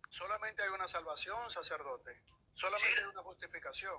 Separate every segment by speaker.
Speaker 1: Solamente hay una salvación, sacerdote. Solamente hay una justificación.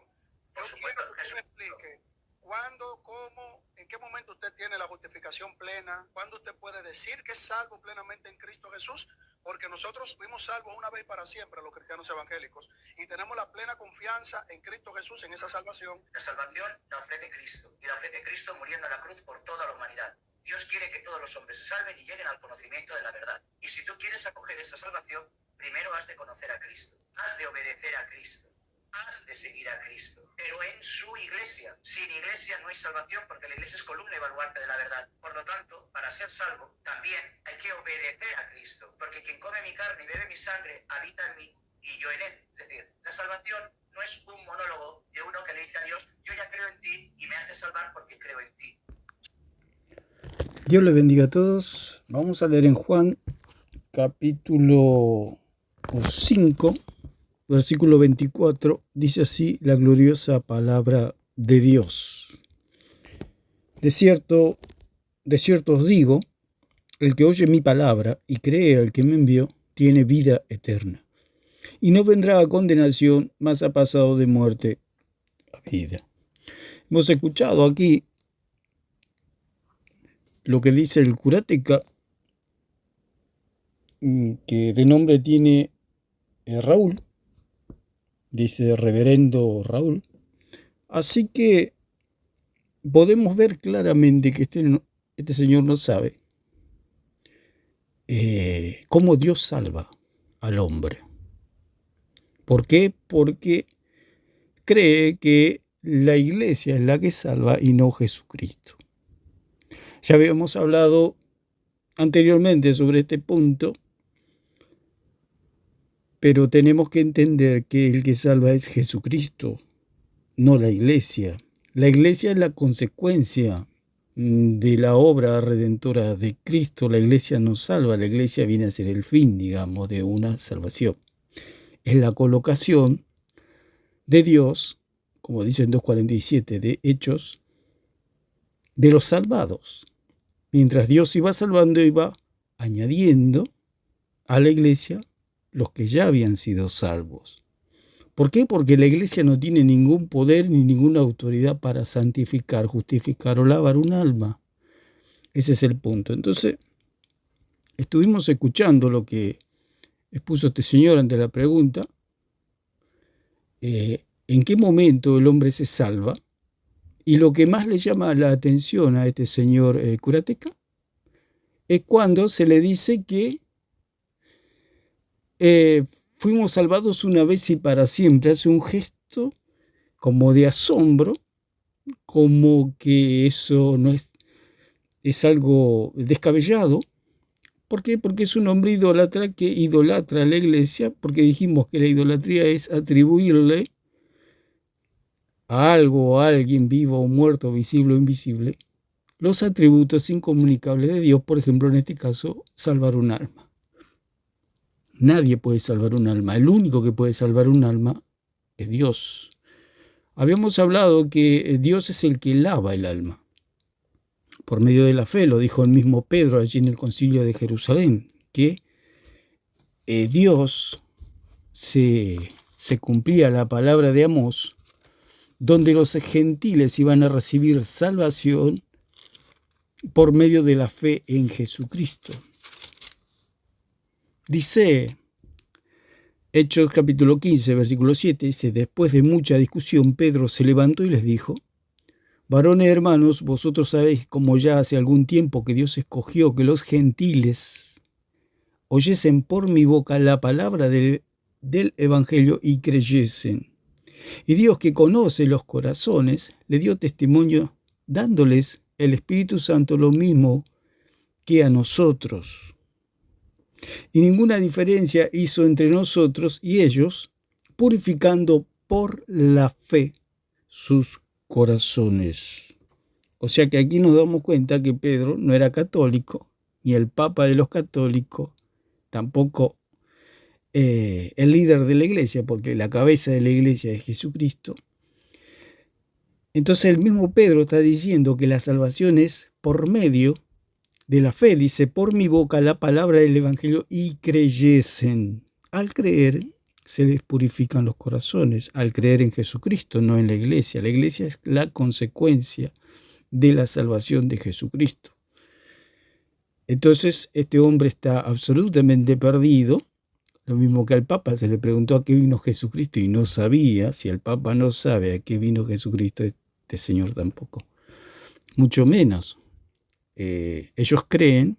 Speaker 1: Yo quiero que usted me explique cuándo, cómo, en qué momento usted tiene la justificación plena, cuándo usted puede decir que es salvo plenamente en Cristo Jesús, porque nosotros fuimos salvos una vez para siempre, los cristianos evangélicos, y tenemos la plena confianza en Cristo Jesús, en esa salvación. La salvación la ofrece Cristo, y la ofrece Cristo muriendo en la cruz por toda la humanidad. Dios quiere que todos los hombres se salven y lleguen al conocimiento de la verdad. Y si tú quieres acoger esa salvación, primero has de conocer a Cristo, has de obedecer a Cristo, has de seguir a Cristo, pero en su iglesia. Sin iglesia no hay salvación, porque la iglesia es columna y baluarte de la verdad. Por lo tanto, para ser salvo, también hay que obedecer a Cristo, porque quien come mi carne y bebe mi sangre habita en mí y yo en él. Es decir, la salvación no es un monólogo de uno que le dice a Dios: yo ya creo en ti y me has de salvar porque creo en ti.
Speaker 2: Dios les bendiga a todos. Vamos a leer en Juan capítulo 5, versículo 24. Dice así la gloriosa palabra de Dios. De cierto os digo, el que oye mi palabra y cree al que me envió, tiene vida eterna, y no vendrá a condenación, mas ha pasado de muerte a vida. Hemos escuchado aquí lo que dice el curateca, que de nombre tiene Raúl, dice reverendo Raúl. Así que podemos ver claramente que este señor no sabe cómo Dios salva al hombre. ¿Por qué? Porque cree que la iglesia es la que salva y no Jesucristo. Ya habíamos hablado anteriormente sobre este punto, pero tenemos que entender que el que salva es Jesucristo, no la iglesia. La iglesia es la consecuencia de la obra redentora de Cristo. La iglesia no salva, la iglesia viene a ser el fin, digamos, de una salvación. Es la colocación de Dios, como dice en 2:47 de Hechos, de los salvados. Mientras Dios iba salvando, iba añadiendo a la iglesia los que ya habían sido salvos. ¿Por qué? Porque la iglesia no tiene ningún poder ni ninguna autoridad para santificar, justificar o lavar un alma. Ese es el punto. Entonces, estuvimos escuchando lo que expuso este señor ante la pregunta, ¿en qué momento el hombre se salva? Y lo que más le llama la atención a este señor curateca es cuando se le dice que fuimos salvados una vez y para siempre. Hace un gesto como de asombro, como que eso no es algo descabellado. ¿Por qué? Porque es un hombre idólatra que idolatra a la iglesia, porque dijimos que la idolatría es atribuirle a algo o a alguien, vivo o muerto, visible o invisible, los atributos incomunicables de Dios, por ejemplo, en este caso, salvar un alma. Nadie puede salvar un alma. El único que puede salvar un alma es Dios. Habíamos hablado que Dios es el que lava el alma. Por medio de la fe, lo dijo el mismo Pedro allí en el concilio de Jerusalén, que Dios se cumplía la palabra de Amós, donde los gentiles iban a recibir salvación por medio de la fe en Jesucristo. Dice Hechos capítulo 15, versículo 7, dice: después de mucha discusión, Pedro se levantó y les dijo: varones hermanos, vosotros sabéis como ya hace algún tiempo que Dios escogió que los gentiles oyesen por mi boca la palabra del evangelio y creyesen. Y Dios, que conoce los corazones, le dio testimonio dándoles el Espíritu Santo lo mismo que a nosotros. Y ninguna diferencia hizo entre nosotros y ellos, purificando por la fe sus corazones. O sea que aquí nos damos cuenta que Pedro no era católico, ni el Papa de los católicos, tampoco el líder de la iglesia, porque la cabeza de la iglesia es Jesucristo. Entonces el mismo Pedro está diciendo que la salvación es por medio de la fe. Dice: por mi boca la palabra del evangelio y creyesen. al creer se les purifican los corazones, al creer en Jesucristo, no en la iglesia. La iglesia es la consecuencia de la salvación de Jesucristo. Entonces, este hombre está absolutamente perdido. Lo mismo que al Papa se le preguntó a qué vino Jesucristo y no sabía. Si el Papa no sabe a qué vino Jesucristo, este señor tampoco. Mucho menos. Ellos creen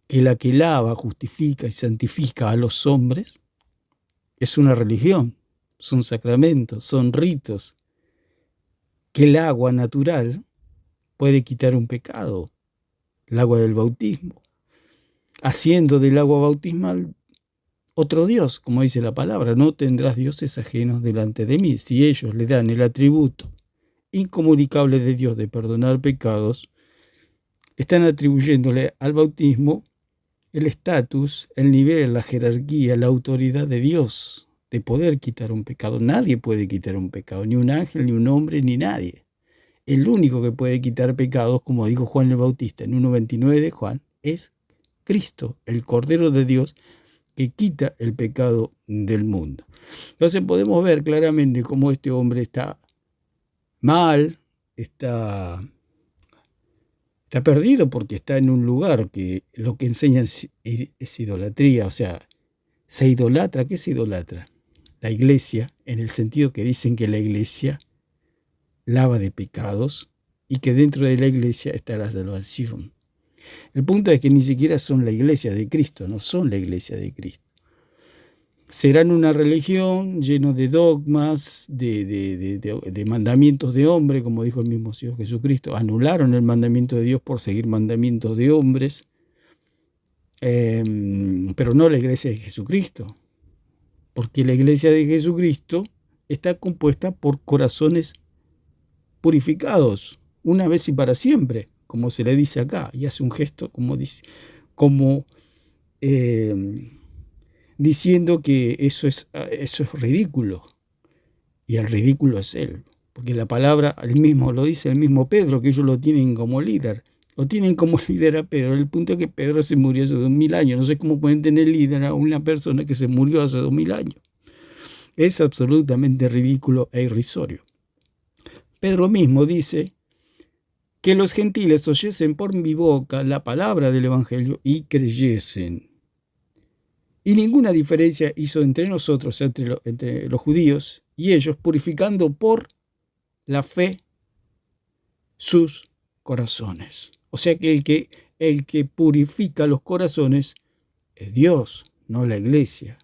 Speaker 2: que la que lava, justifica y santifica a los hombres es una religión, son sacramentos, son ritos, que el agua natural puede quitar un pecado, el agua del bautismo, haciendo del agua bautismal otro Dios, como dice la palabra, no tendrás dioses ajenos delante de mí. Si ellos le dan el atributo incomunicable de Dios de perdonar pecados, están atribuyéndole al bautismo el estatus, el nivel, la jerarquía, la autoridad de Dios, de poder quitar un pecado. Nadie puede quitar un pecado, ni un ángel, ni un hombre, ni nadie. El único que puede quitar pecados, como dijo Juan el Bautista en 1:29 de Juan, es Cristo, el Cordero de Dios, que quita el pecado del mundo. Entonces podemos ver claramente cómo este hombre está mal, está perdido porque está en un lugar que lo que enseña es idolatría, o sea, se idolatra. ¿Qué se idolatra? La iglesia, en el sentido que dicen que la iglesia lava de pecados y que dentro de la iglesia está la salvación. El punto es que ni siquiera son la iglesia de Cristo, no son la iglesia de Cristo. Serán una religión llena de dogmas, de mandamientos de hombre, como dijo el mismo Señor Jesucristo. Anularon el mandamiento de Dios por seguir mandamientos de hombres, pero no la iglesia de Jesucristo, porque la iglesia de Jesucristo está compuesta por corazones purificados, una vez y para siempre, como se le dice acá, y hace un gesto diciendo que eso es ridículo, y el ridículo es él, porque la palabra, el mismo lo dice el mismo Pedro, que ellos lo tienen como líder, lo tienen como líder a Pedro. El punto es que Pedro se murió hace 2000 años, no sé cómo pueden tener líder a una persona que se murió hace 2000 años. Es absolutamente ridículo e irrisorio. Pedro mismo dice que los gentiles oyesen por mi boca la palabra del Evangelio y creyesen. Y ninguna diferencia hizo entre nosotros, entre los judíos y ellos, purificando por la fe sus corazones. O sea que el que purifica los corazones es Dios, no la iglesia.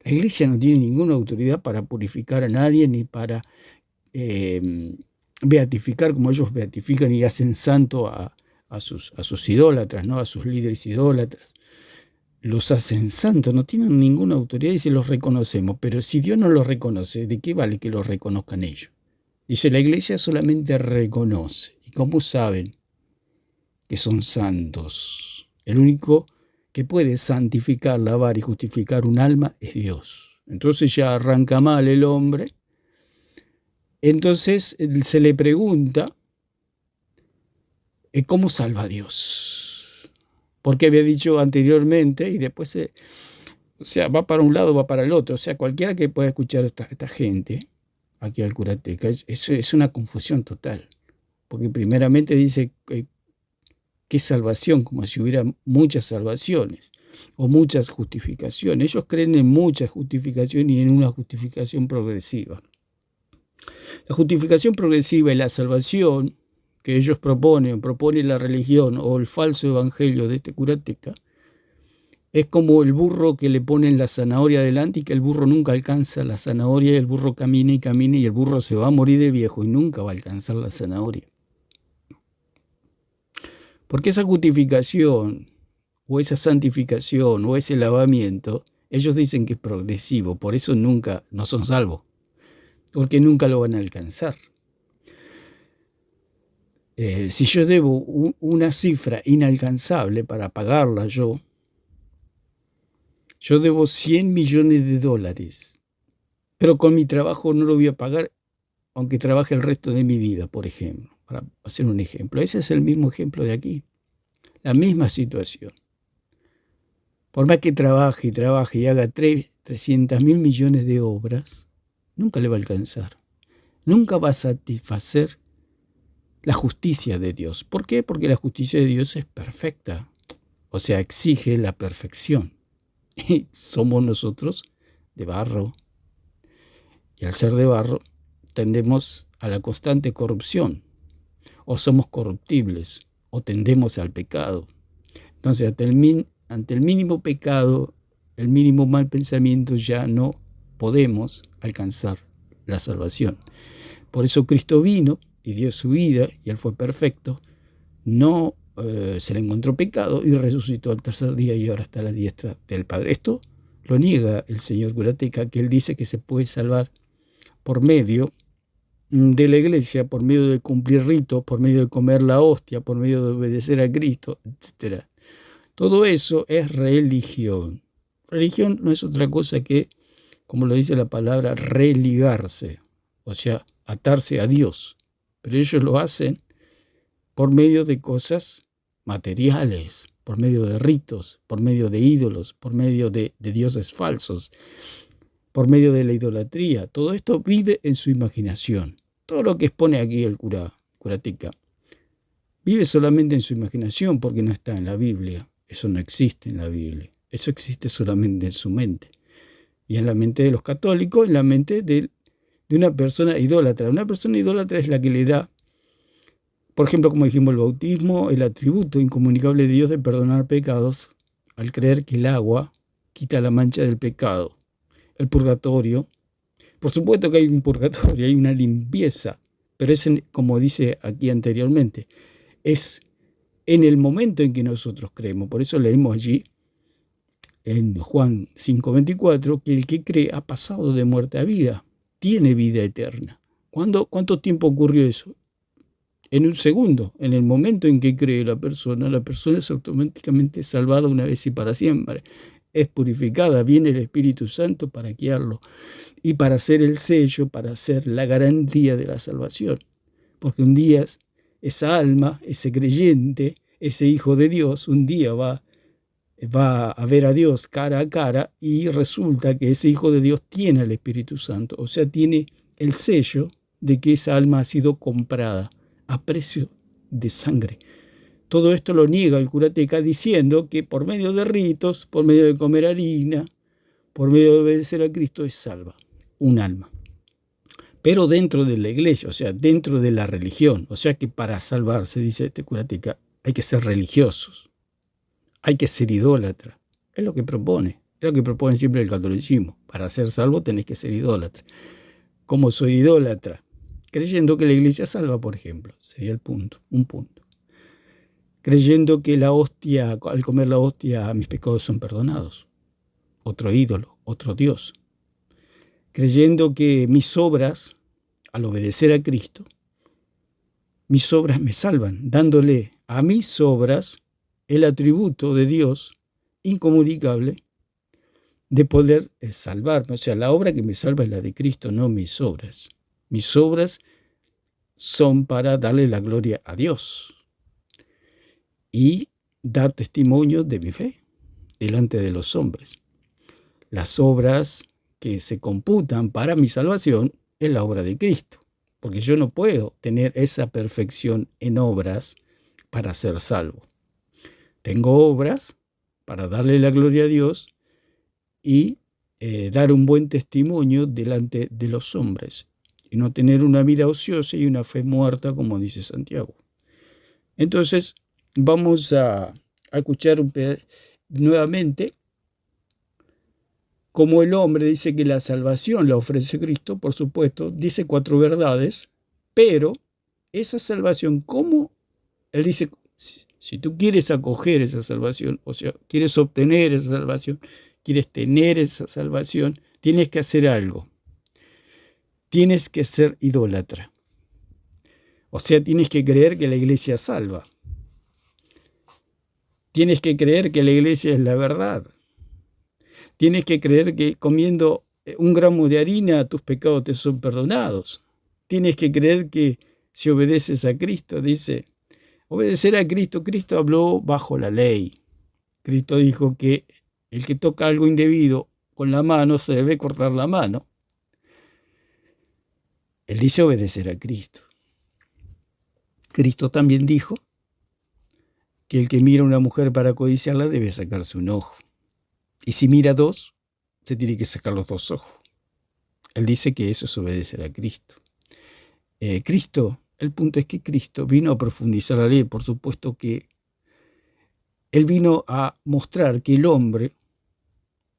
Speaker 2: La iglesia no tiene ninguna autoridad para purificar a nadie ni para beatificar, como ellos beatifican y hacen santo a sus idólatras, ¿no? A sus líderes idólatras. Los hacen santos, no tienen ninguna autoridad y se los reconocemos. Pero si Dios no los reconoce, ¿de qué vale que los reconozcan ellos? Dice, la iglesia solamente reconoce. ¿Y cómo saben que son santos? El único que puede santificar, lavar y justificar un alma es Dios. Entonces ya arranca mal el hombre. Entonces se le pregunta, ¿cómo salva a Dios? Porque había dicho anteriormente y después va para un lado, va para el otro. O sea, cualquiera que pueda escuchar a esta gente, aquí al Curateca, es una confusión total. Porque primeramente dice que salvación, como si hubiera muchas salvaciones o muchas justificaciones. Ellos creen en muchas justificaciones y en una justificación progresiva. La justificación progresiva y la salvación que ellos propone la religión o el falso evangelio de este Curateca, es como el burro que le ponen la zanahoria delante y que el burro nunca alcanza la zanahoria y el burro camina y camina y el burro se va a morir de viejo y nunca va a alcanzar la zanahoria. Porque esa justificación o esa santificación o ese lavamiento, ellos dicen que es progresivo, por eso nunca no son salvos, porque nunca lo van a alcanzar. Si yo debo una cifra inalcanzable para pagarla yo debo $100 millones, pero con mi trabajo no lo voy a pagar, aunque trabaje el resto de mi vida, por ejemplo, para hacer un ejemplo. Ese es el mismo ejemplo de aquí, la misma situación. Por más que trabaje y trabaje y haga 300.000 millones de obras, nunca le va a alcanzar. Nunca va a satisfacer la justicia de Dios. ¿Por qué? Porque la justicia de Dios es perfecta. O sea, exige la perfección. Y somos nosotros de barro. Y al ser de barro, tendemos a la constante corrupción. O somos corruptibles, o tendemos al pecado. Entonces, ante el mínimo pecado, el mínimo mal pensamiento, ya no podemos alcanzar la salvación. Por eso Cristo vino y dio su vida, y Él fue perfecto, no se le encontró pecado y resucitó al tercer día y ahora está a la diestra del Padre. Esto lo niega el señor Curateca, que él dice que se puede salvar por medio de la iglesia, por medio de cumplir ritos, por medio de comer la hostia, por medio de obedecer a Cristo, etc. Todo eso es religión. Religión no es otra cosa que, como lo dice la palabra, religarse, o sea, atarse a Dios. Pero ellos lo hacen por medio de cosas materiales, por medio de ritos, por medio de ídolos, por medio de dioses falsos, por medio de la idolatría. Todo esto vive en su imaginación. Todo lo que expone aquí el Curateca vive solamente en su imaginación porque no está en la Biblia. Eso no existe en la Biblia. Eso existe solamente en su mente. Y en la mente de los católicos, en la mente de una persona idólatra. Una persona idólatra es la que le da, por ejemplo, como dijimos, el bautismo, el atributo incomunicable de Dios de perdonar pecados, al creer que el agua quita la mancha del pecado. El purgatorio, por supuesto que hay un purgatorio, hay una limpieza, pero es, como dice aquí anteriormente, es en el momento en que nosotros creemos. Por eso leímos allí en Juan 5:24 que el que cree ha pasado de muerte a vida, tiene vida eterna. ¿Cuánto tiempo ocurrió eso? En un segundo. En el momento en que cree la persona es automáticamente salvada una vez y para siempre. Es purificada, viene el Espíritu Santo para guiarlo y para hacer el sello, para hacer la garantía de la salvación. Porque un día esa alma, ese creyente, ese hijo de Dios, un día va a ver a Dios cara a cara y resulta que ese hijo de Dios tiene el Espíritu Santo, o sea, tiene el sello de que esa alma ha sido comprada a precio de sangre. Todo esto lo niega el Curateca diciendo que por medio de ritos, por medio de comer harina, por medio de obedecer a Cristo es salva un alma. Pero dentro de la iglesia, o sea, dentro de la religión, o sea que para salvarse, dice este Curateca, hay que ser religiosos. Hay que ser idólatra. Es lo que propone. Es lo que propone siempre el catolicismo. Para ser salvo tenés que ser idólatra. ¿Cómo soy idólatra? Creyendo que la iglesia salva, por ejemplo. Sería un punto. Creyendo que la hostia, al comer la hostia, mis pecados son perdonados. Otro ídolo, otro Dios. Creyendo que mis obras, al obedecer a Cristo, mis obras me salvan, dándole a mis obras el atributo de Dios incomunicable de poder salvarme. O sea, la obra que me salva es la de Cristo, no mis obras. Mis obras son para darle la gloria a Dios y dar testimonio de mi fe delante de los hombres. Las obras que se computan para mi salvación es la obra de Cristo, porque yo no puedo tener esa perfección en obras para ser salvo. Tengo obras para darle la gloria a Dios y dar un buen testimonio delante de los hombres y no tener una vida ociosa y una fe muerta, como dice Santiago. Entonces, vamos a escuchar nuevamente cómo el hombre dice que la salvación la ofrece Cristo, por supuesto, dice 4 verdades, pero esa salvación, ¿cómo? Él dice, si tú quieres acoger esa salvación, o sea, quieres obtener esa salvación, quieres tener esa salvación, tienes que hacer algo. Tienes que ser idólatra. O sea, tienes que creer que la iglesia salva. Tienes que creer que la iglesia es la verdad. Tienes que creer que comiendo 1 gramo de harina tus pecados te son perdonados. Tienes que creer que si obedeces a Cristo, dice, obedecer a Cristo. Cristo habló bajo la ley. Cristo dijo que El que toca algo indebido con la mano se debe cortar la mano. Él dice obedecer a Cristo. Cristo también dijo que el que mira a una mujer para codiciarla debe sacarse un ojo. Y si mira dos, se tiene que sacar los dos ojos. Él dice que eso es obedecer a Cristo. El punto es que Cristo vino a profundizar la ley. Por supuesto que Él vino a mostrar que el hombre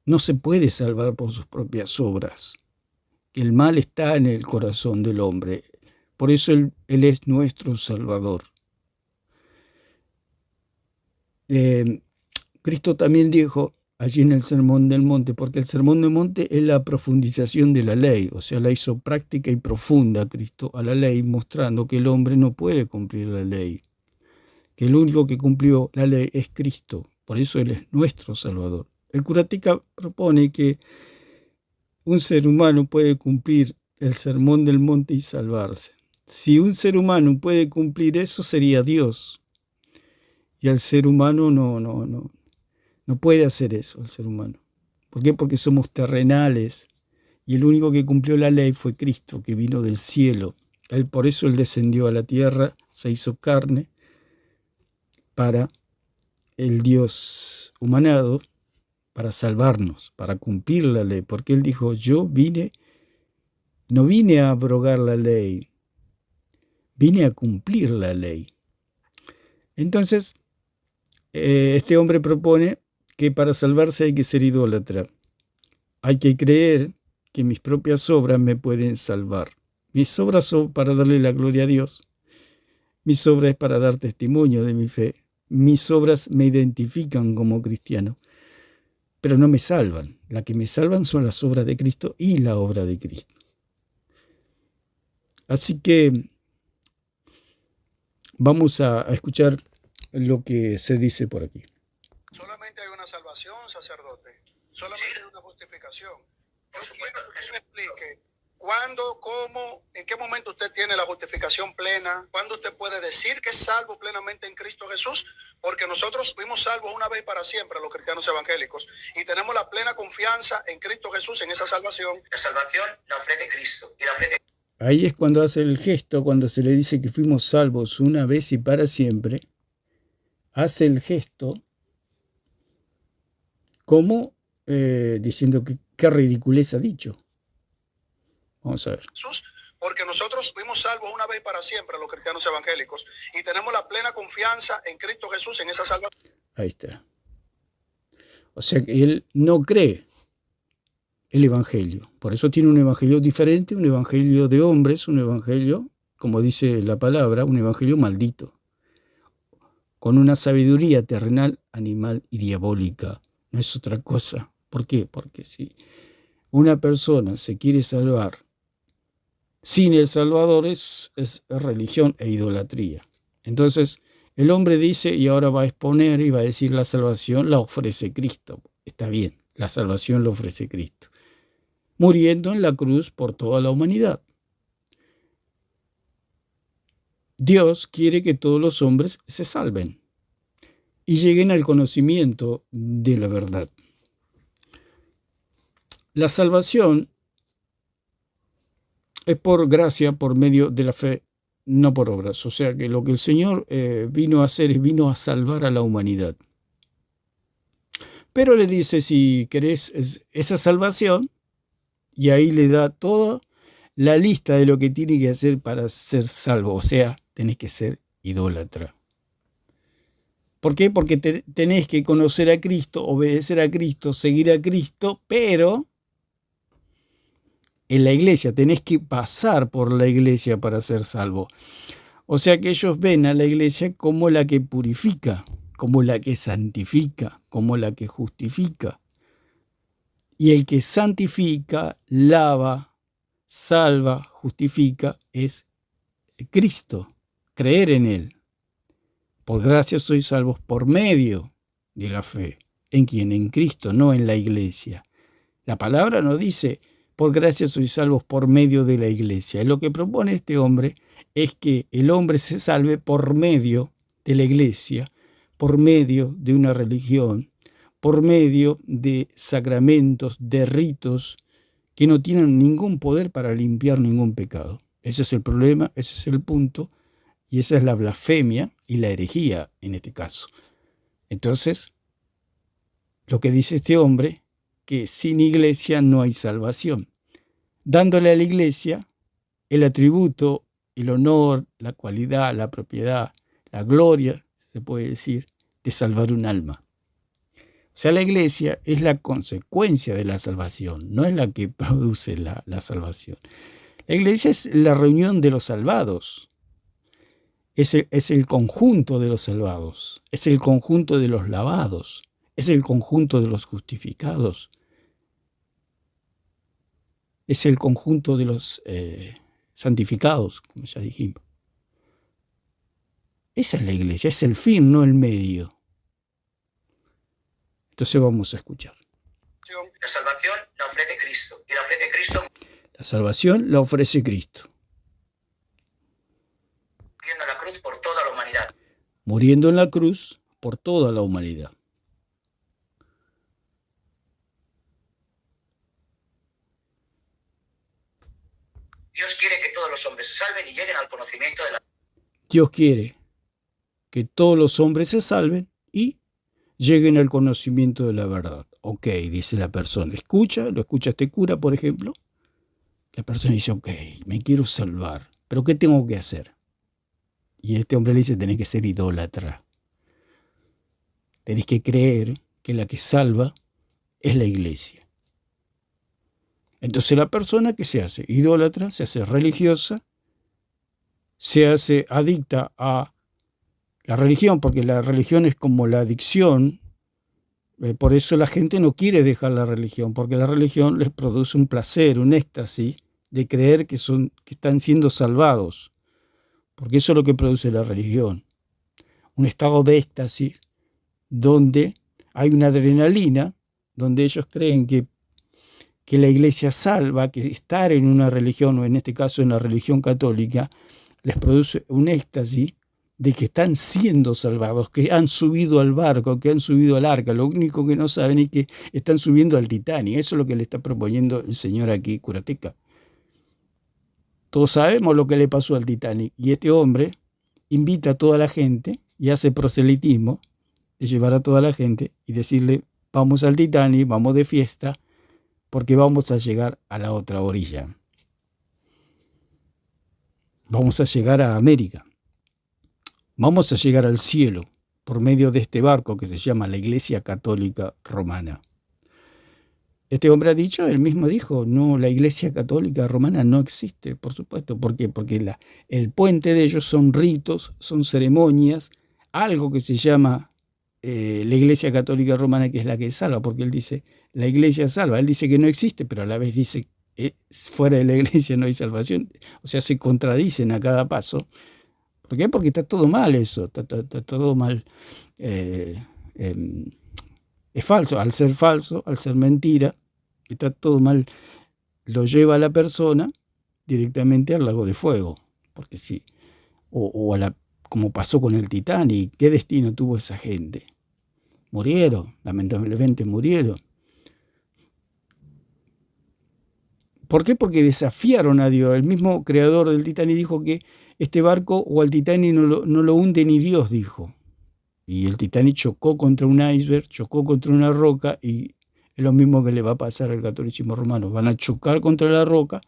Speaker 2: no se puede salvar por sus propias obras, que el mal está en el corazón del hombre. Por eso Él es nuestro Salvador. Cristo también dijo allí en el Sermón del Monte, porque el Sermón del Monte es la profundización de la ley, o sea, la hizo práctica y profunda Cristo a la ley, mostrando que el hombre no puede cumplir la ley, que el único que cumplió la ley es Cristo, por eso Él es nuestro Salvador. El Curatica propone que un ser humano puede cumplir el Sermón del Monte y salvarse. Si un ser humano puede cumplir eso, sería Dios. Y el ser humano no puede hacer eso, el ser humano. ¿Por qué? Porque somos terrenales. Y el único que cumplió la ley fue Cristo, que vino del cielo. Por eso Él descendió a la tierra, se hizo carne, para el Dios humanado, para salvarnos, para cumplir la ley. Porque Él dijo, no vine a abrogar la ley, vine a cumplir la ley. Entonces, este hombre propone que para salvarse hay que ser idólatra. Hay que creer que mis propias obras me pueden salvar. Mis obras son para darle la gloria a Dios. Mis obras es para dar testimonio de mi fe. Mis obras me identifican como cristiano, pero no me salvan. Las que me salvan son las obras de Cristo y la obra de Cristo. Así que vamos a escuchar lo que se dice por aquí.
Speaker 1: Solamente hay una salvación, sacerdote. Solamente hay una justificación. Yo quiero que usted me explique cuándo, cómo, en qué momento usted tiene la justificación plena, cuándo usted puede decir que es salvo plenamente en Cristo Jesús, porque nosotros fuimos salvos una vez y para siempre, los cristianos evangélicos, y tenemos la plena confianza en Cristo Jesús, en esa salvación.
Speaker 3: La salvación la ofrece Cristo y la ofrece.
Speaker 2: Ahí es cuando hace el gesto, cuando se le dice que fuimos salvos una vez y para siempre, hace el gesto como diciendo que qué ridiculez ha dicho. Vamos a ver.
Speaker 1: Jesús, porque nosotros fuimos salvos una vez y para siempre, los cristianos evangélicos, y tenemos la plena confianza en Cristo Jesús, en esa salvación.
Speaker 2: Ahí está. O sea que él no cree el evangelio. Por eso tiene un evangelio diferente, un evangelio de hombres, un evangelio, como dice la palabra, un evangelio maldito, con una sabiduría terrenal, animal y diabólica. No es otra cosa. ¿Por qué? Porque si una persona se quiere salvar sin el Salvador es religión e idolatría. Entonces el hombre dice, y ahora va a exponer y va a decir, la salvación la ofrece Cristo. Está bien, la salvación la ofrece Cristo, muriendo en la cruz por toda la humanidad. Dios quiere que todos los hombres se salven y lleguen al conocimiento de la verdad. La salvación es por gracia, por medio de la fe, no por obras. O sea que lo que el Señor vino a hacer es vino a salvar a la humanidad. Pero le dice, si querés esa salvación, y ahí le da toda la lista de lo que tiene que hacer para ser salvo. O sea, tenés que ser idólatra. ¿Por qué? Porque tenés que conocer a Cristo, obedecer a Cristo, seguir a Cristo, pero en la iglesia tenés que pasar por la iglesia para ser salvo. O sea que ellos ven a la iglesia como la que purifica, como la que santifica, como la que justifica. Y el que santifica, lava, salva, justifica es Cristo, creer en Él. Por gracia sois salvos por medio de la fe. ¿En quién? En Cristo, no en la iglesia. La palabra no dice, por gracia sois salvos por medio de la iglesia. Lo que propone este hombre es que el hombre se salve por medio de la iglesia, por medio de una religión, por medio de sacramentos, de ritos que no tienen ningún poder para limpiar ningún pecado. Ese es el problema, ese es el punto, y esa es la blasfemia y la herejía en este caso. Entonces, lo que dice este hombre, que sin iglesia no hay salvación, dándole a la iglesia el atributo, el honor, la cualidad, la propiedad, la gloria, se puede decir, de salvar un alma. O sea, la iglesia es la consecuencia de la salvación, no es la que produce la salvación. La iglesia es la reunión de los salvados, es el conjunto de los salvados, es el conjunto de los lavados, es el conjunto de los justificados, es el conjunto de los santificados, como ya dijimos. Esa es la iglesia, es el fin, no el medio. Entonces vamos a escuchar.
Speaker 3: La salvación la ofrece Cristo. Y la ofrece Cristo
Speaker 2: La salvación la ofrece Cristo,
Speaker 3: muriendo en la cruz por toda la humanidad.
Speaker 2: muriendo en la cruz por toda la humanidad.
Speaker 3: Dios quiere que todos los hombres se salven y lleguen al conocimiento de la...
Speaker 2: Dios quiere que todos los hombres se salven y lleguen al conocimiento de la verdad. Ok, dice la persona. Lo escucha este cura, por ejemplo. La persona dice, ok, me quiero salvar, pero ¿qué tengo que hacer? Y este hombre le dice, tenés que ser idólatra. Tenés que creer que la que salva es la iglesia. Entonces la persona que se hace idólatra, se hace religiosa, se hace adicta a la religión, porque la religión es como la adicción. Por eso la gente no quiere dejar la religión, porque la religión les produce un placer, un éxtasis de creer que están siendo salvados, porque eso es lo que produce la religión. Un estado de éxtasis donde hay una adrenalina, donde ellos creen que la iglesia salva, que estar en una religión, o en este caso en la religión católica, les produce un éxtasis de que están siendo salvados, que han subido al barco, que han subido al arca. Lo único que no saben es que están subiendo al Titanic. Eso es lo que le está proponiendo el señor aquí, Curateca. Todos sabemos lo que le pasó al Titanic. Y este hombre invita a toda la gente y hace proselitismo de llevar a toda la gente y decirle, vamos al Titanic, vamos de fiesta, porque vamos a llegar a la otra orilla. Vamos a llegar a América. Vamos a llegar al cielo por medio de este barco que se llama la Iglesia Católica Romana. Este hombre ha dicho, él mismo dijo, no, la Iglesia Católica Romana no existe, por supuesto. ¿Por qué? Porque el puente de ellos son ritos, son ceremonias, algo que se llama la Iglesia Católica Romana, que es la que salva, porque él dice, la Iglesia salva. Él dice que no existe, pero a la vez dice, fuera de la Iglesia no hay salvación. O sea, se contradicen a cada paso. ¿Por qué? Porque está todo mal eso, está todo mal. Es falso, al ser mentira, está todo mal. Lo lleva a la persona directamente al lago de fuego. Porque sí, como pasó con el Titanic, ¿qué destino tuvo esa gente? Murieron, lamentablemente murieron. ¿Por qué? Porque desafiaron a Dios. El mismo creador del Titanic dijo que este barco o al Titanic no lo hunde ni Dios, dijo. Y el Titanic chocó contra un iceberg, chocó contra una roca, y es lo mismo que le va a pasar al catolicismo romano. Van a chocar contra la roca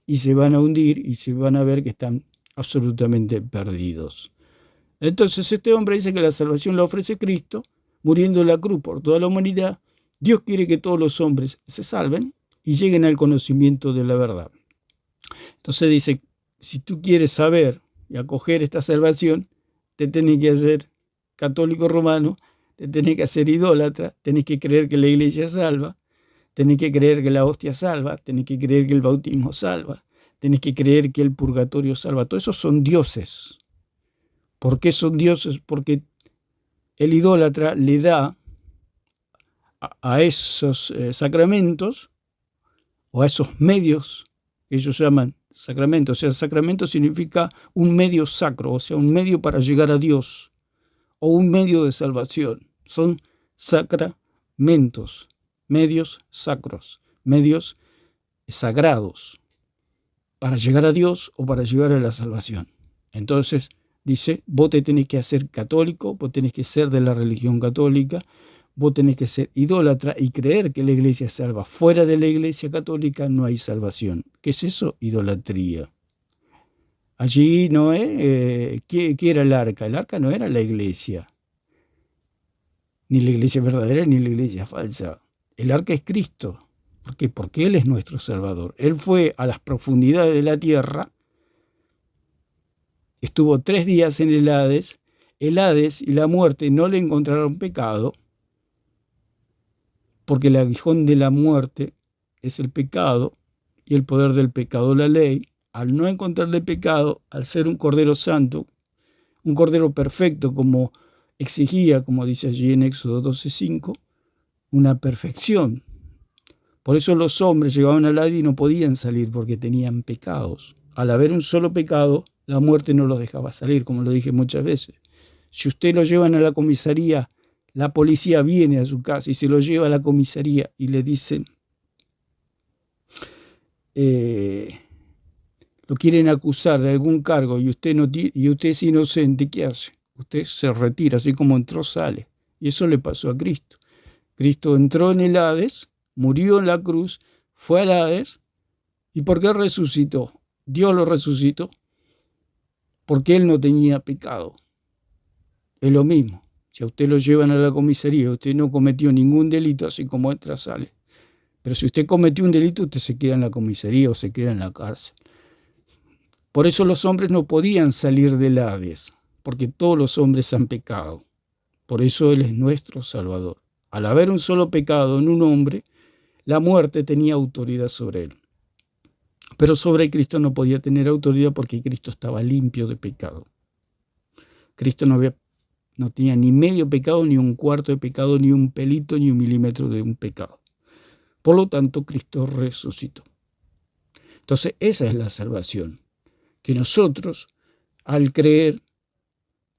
Speaker 2: y se van a hundir y se van a ver que están absolutamente perdidos. Entonces este hombre dice que la salvación la ofrece Cristo, muriendo en la cruz por toda la humanidad. Dios quiere que todos los hombres se salven y lleguen al conocimiento de la verdad. Entonces dice, si tú quieres saber y acoger esta salvación, te tenés que hacer católico romano, te tenés que hacer idólatra, tenés que creer que la iglesia salva, tenés que creer que la hostia salva, tenés que creer que el bautismo salva, tenés que creer que el purgatorio salva. Todos esos son dioses. ¿Por qué son dioses? Porque el idólatra le da a esos sacramentos o a esos medios que ellos llaman sacramentos. O sea, sacramento significa un medio sacro, o sea, un medio para llegar a Dios o un medio de salvación. Son sacramentos. mentos, medios sacros, medios sagrados, para llegar a Dios o para llegar a la salvación. Entonces dice, vos te tenés que hacer católico, vos tenés que ser de la religión católica, vos tenés que ser idólatra y creer que la iglesia salva. Fuera de la iglesia católica no hay salvación. ¿Qué es eso? Idolatría. Allí Noé, ¿qué era el arca? El arca no era la iglesia, ni la iglesia verdadera ni la iglesia falsa. El arca es Cristo. ¿Por qué? Porque Él es nuestro Salvador. Él fue a las profundidades de la tierra, estuvo 3 días en el Hades y la muerte no le encontraron pecado, porque el aguijón de la muerte es el pecado y el poder del pecado la ley. Al no encontrarle pecado, al ser un Cordero Santo, un Cordero perfecto como exigía, como dice allí en Éxodo 12:5, una perfección. Por eso los hombres llegaban al Hades y no podían salir porque tenían pecados. Al haber un solo pecado, la muerte no los dejaba salir, como lo dije muchas veces. Si usted lo llevan a la comisaría, la policía viene a su casa y se lo lleva a la comisaría y le dicen, lo quieren acusar de algún cargo y usted es inocente, ¿qué hace? Usted se retira, así como entró, sale. Y eso le pasó a Cristo. Cristo entró en el Hades, murió en la cruz, fue al Hades. ¿Y por qué resucitó? Dios lo resucitó porque Él no tenía pecado. Es lo mismo. Si a usted lo llevan a la comisaría, usted no cometió ningún delito, así como entra, sale. Pero si usted cometió un delito, usted se queda en la comisaría o se queda en la cárcel. Por eso los hombres no podían salir del Hades, porque todos los hombres han pecado. Por eso Él es nuestro Salvador. Al haber un solo pecado en un hombre, la muerte tenía autoridad sobre él. Pero sobre Cristo no podía tener autoridad porque Cristo estaba limpio de pecado. Cristo no tenía ni medio pecado, ni un cuarto de pecado, ni un pelito, ni un milímetro de un pecado. Por lo tanto, Cristo resucitó. Entonces, esa es la salvación. Que nosotros, al creer,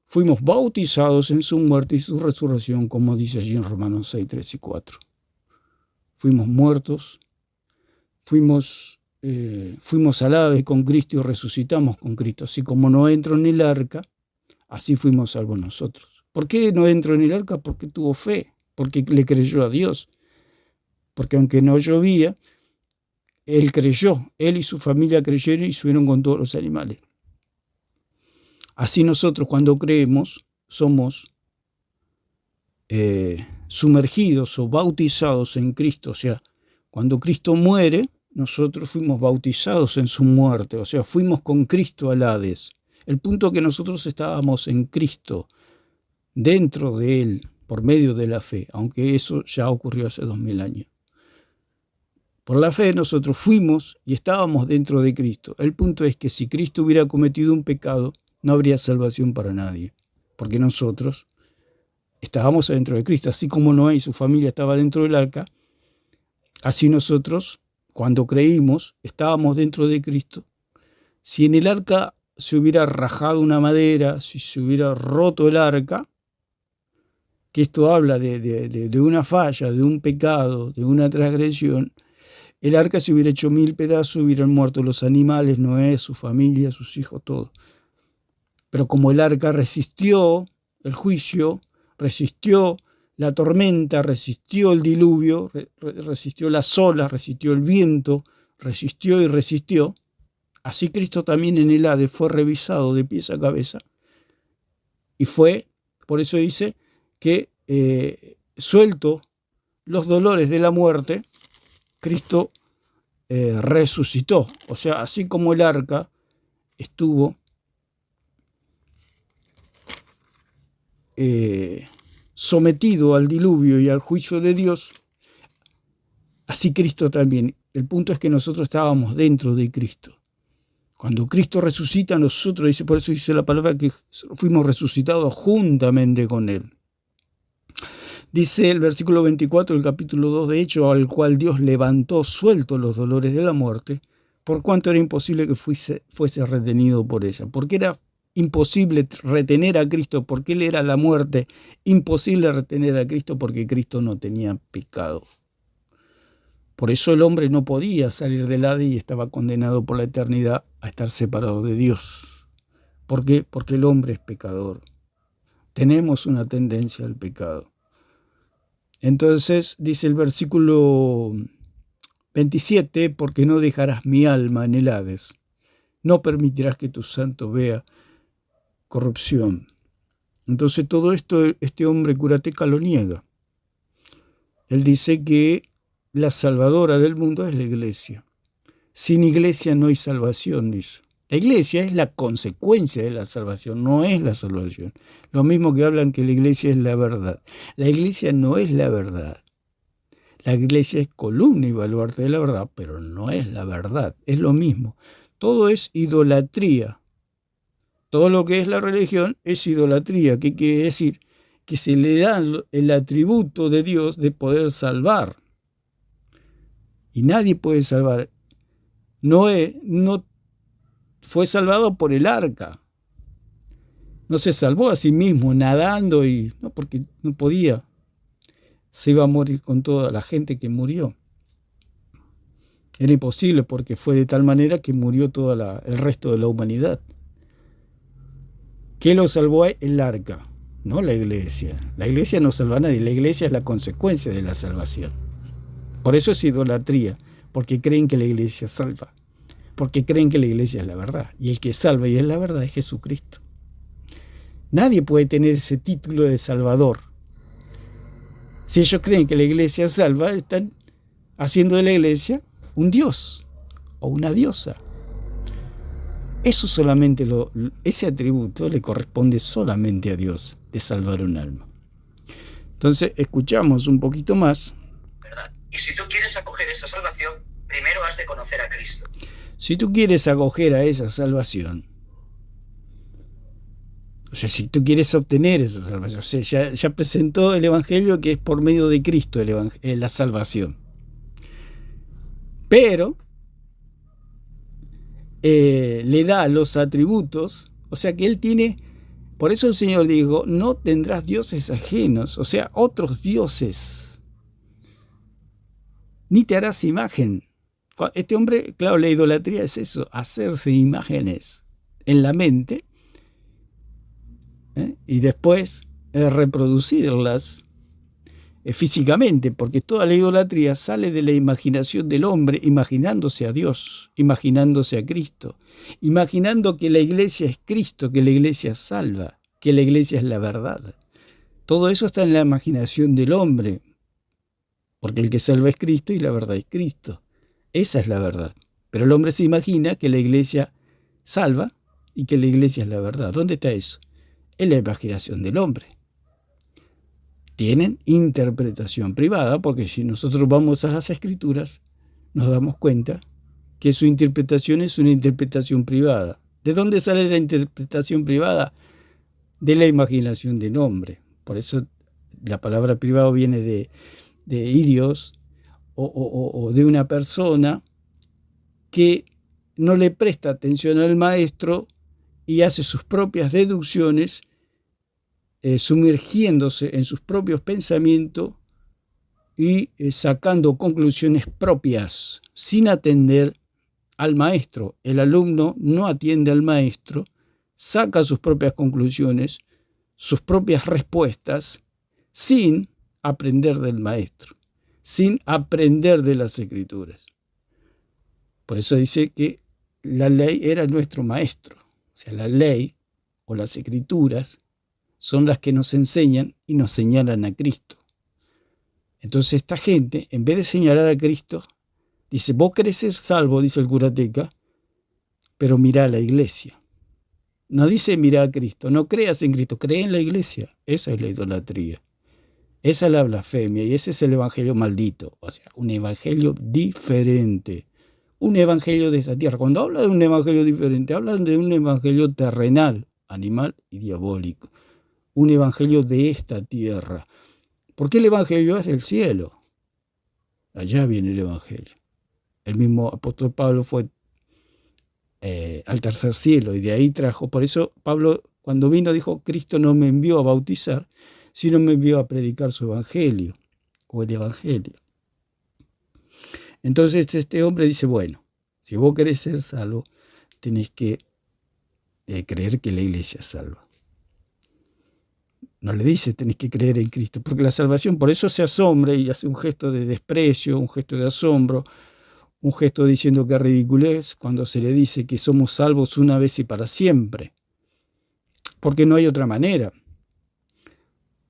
Speaker 2: fuimos bautizados en su muerte y su resurrección, como dice allí en Romanos 6, 3 y 4. Fuimos muertos, fuimos al Hades con Cristo y resucitamos con Cristo. Así como no entró en el arca, así fuimos salvos nosotros. ¿Por qué no entró en el arca? Porque tuvo fe, porque le creyó a Dios. Porque aunque no llovía, él creyó, él y su familia creyeron y subieron con todos los animales. Así nosotros cuando creemos somos sumergidos o bautizados en Cristo. O sea, cuando Cristo muere, nosotros fuimos bautizados en su muerte. O sea, fuimos con Cristo al Hades. El punto es que nosotros estábamos en Cristo, dentro de Él, por medio de la fe, aunque eso ya ocurrió hace 2000 años. Por la fe nosotros fuimos y estábamos dentro de Cristo. El punto es que si Cristo hubiera cometido un pecado, no habría salvación para nadie, porque nosotros estábamos dentro de Cristo. Así como Noé y su familia estaba dentro del arca, así nosotros, cuando creímos, estábamos dentro de Cristo. Si en el arca se hubiera rajado una madera, si se hubiera roto el arca, que esto habla de una falla, de un pecado, de una transgresión, el arca se hubiera hecho 1000 pedazos, hubieran muerto los animales, Noé, su familia, sus hijos, todo. Pero como el arca resistió el juicio, resistió la tormenta, resistió el diluvio, resistió las olas, resistió el viento, resistió y resistió, así Cristo también en el Hades fue revisado de pies a cabeza. Y fue, por eso dice que suelto los dolores de la muerte, Cristo resucitó. O sea, así como el arca estuvo sometido al diluvio y al juicio de Dios, así Cristo también. El punto es que nosotros estábamos dentro de Cristo. Cuando Cristo resucita, nosotros, dice, por eso dice la palabra que fuimos resucitados juntamente con Él. Dice el versículo 24 del capítulo 2 de Hechos, al cual Dios levantó suelto los dolores de la muerte, por cuanto era imposible que fuese retenido por ella. Porque era imposible retener a Cristo porque Él era la muerte, imposible retener a Cristo porque Cristo no tenía pecado. Por eso el hombre no podía salir del Hades y estaba condenado por la eternidad a estar separado de Dios. ¿Por qué? Porque el hombre es pecador. Tenemos una tendencia al pecado. Entonces dice el versículo 27, porque no dejarás mi alma en el Hades, no permitirás que tu santo vea corrupción. Entonces todo esto este hombre curateca lo niega. Él dice que la salvadora del mundo es la iglesia. Sin iglesia no hay salvación, dice. La iglesia es la consecuencia de la salvación, no es la salvación. Lo mismo que hablan que la iglesia es la verdad. La iglesia no es la verdad. La iglesia es columna y baluarte de la verdad, pero no es la verdad. Es lo mismo. Todo es idolatría. Todo lo que es la religión es idolatría. ¿Qué quiere decir? Que se le da el atributo de Dios de poder salvar. Y nadie puede salvar. Noé no fue salvado por el arca. No se salvó a sí mismo nadando no, porque no podía. Se iba a morir con toda la gente que murió. Era imposible porque fue de tal manera que murió todo el resto de la humanidad. ¿Qué lo salvó? El arca, no la iglesia. La iglesia no salva a nadie. La iglesia es la consecuencia de la salvación. Por eso es idolatría, porque creen que la iglesia salva. Porque creen que la iglesia es la verdad. Y el que salva y es la verdad es Jesucristo. Nadie puede tener ese título de salvador. Si ellos creen que la iglesia salva, están haciendo de la iglesia un dios o una diosa. Eso solamente ese atributo le corresponde solamente a Dios, de salvar un alma. Entonces, escuchamos un poquito más.
Speaker 3: ¿Verdad? Y si tú quieres acoger esa salvación, primero has de conocer a Cristo.
Speaker 2: Si tú quieres acoger a esa salvación, o sea, si tú quieres obtener esa salvación, o sea, ya presentó el Evangelio que es por medio de Cristo la salvación. Pero le da los atributos, o sea que Él tiene, por eso el Señor dijo, no tendrás dioses ajenos, o sea, otros dioses, ni te harás imagen. Este hombre, claro, la idolatría es eso, hacerse imágenes en la mente, y después reproducirlas físicamente, porque toda la idolatría sale de la imaginación del hombre, imaginándose a Dios, imaginándose a Cristo, imaginando que la iglesia es Cristo, que la iglesia salva, que la iglesia es la verdad. Todo eso está en la imaginación del hombre, porque el que salva es Cristo y la verdad es Cristo. Esa es la verdad. Pero el hombre se imagina que la iglesia salva y que la iglesia es la verdad. ¿Dónde está eso? En la imaginación del hombre. Tienen interpretación privada, porque si nosotros vamos a las Escrituras, nos damos cuenta que su interpretación es una interpretación privada. ¿De dónde sale la interpretación privada? De la imaginación del hombre. Por eso la palabra privado viene de idios o de una persona que no le presta atención al maestro y hace sus propias deducciones, sumergiéndose en sus propios pensamientos y sacando conclusiones propias sin atender al maestro. El alumno no atiende al maestro, saca sus propias conclusiones, sus propias respuestas, sin aprender del maestro, sin aprender de las Escrituras. Por eso dice que la ley era nuestro maestro. O sea, la ley o las Escrituras son las que nos enseñan y nos señalan a Cristo. Entonces esta gente, en vez de señalar a Cristo, dice, vos querés ser salvo, dice el curateca, pero mirá a la iglesia. No dice mirá a Cristo, no creas en Cristo, cree en la iglesia. Esa es la idolatría. Esa es la blasfemia y ese es el evangelio maldito. O sea, un evangelio diferente. Un evangelio de esta tierra. Cuando hablan de un evangelio diferente, hablan de un evangelio terrenal, animal y diabólico. Un evangelio de esta tierra. Porque el evangelio es del cielo. Allá viene el evangelio. El mismo apóstol Pablo fue al tercer cielo, y de ahí trajo. Por eso Pablo, cuando vino, dijo: Cristo no me envió a bautizar, sino me envió a predicar su evangelio, o el evangelio. Entonces este hombre dice: bueno, si vos querés ser salvo, tenés que creer que la iglesia salva. No le dice tenés que creer en Cristo, porque la salvación, por eso se asombra y hace un gesto de desprecio, un gesto de asombro, un gesto diciendo que es ridiculez cuando se le dice que somos salvos una vez y para siempre. Porque no hay otra manera.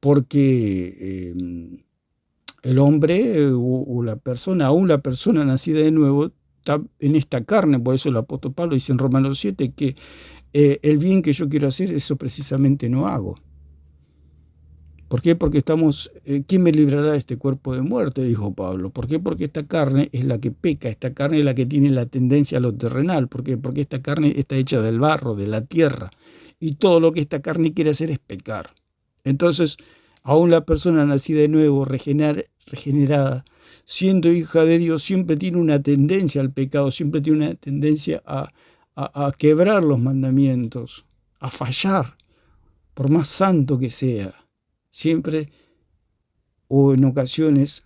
Speaker 2: Porque el hombre o la persona, aún la persona nacida de nuevo, está en esta carne. Por eso el apóstol Pablo dice en Romanos 7 que el bien que yo quiero hacer, eso precisamente no hago. ¿Por qué? Porque estamos, ¿quién me librará de este cuerpo de muerte? Dijo Pablo. ¿Por qué? Porque esta carne es la que peca, esta carne es la que tiene la tendencia a lo terrenal. ¿Por qué? Porque esta carne está hecha del barro, de la tierra, y todo lo que esta carne quiere hacer es pecar. Entonces, aún la persona nacida de nuevo, regenerada, siendo hija de Dios, siempre tiene una tendencia al pecado, siempre tiene una tendencia a quebrar los mandamientos, a fallar, por más santo que sea. Siempre o en ocasiones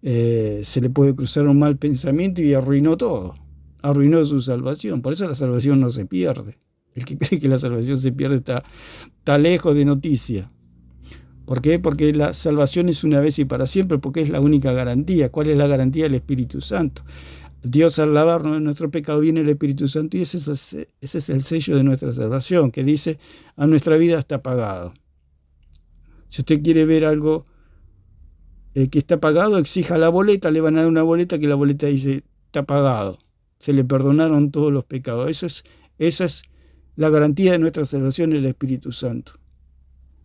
Speaker 2: se le puede cruzar un mal pensamiento y arruinó todo, arruinó su salvación. Por eso la salvación no se pierde. El que cree que la salvación se pierde está lejos de noticia. ¿Por qué? Porque la salvación es una vez y para siempre, porque es la única garantía. ¿Cuál es la garantía? El Espíritu Santo. Dios, al lavarnos de nuestro pecado, viene el Espíritu Santo, y ese es el sello de nuestra salvación, que dice: a nuestra vida está pagado. Si usted quiere ver algo que está pagado, exija la boleta, le van a dar una boleta que la boleta dice: está pagado, se le perdonaron todos los pecados. Esa es la garantía de nuestra salvación, el Espíritu Santo.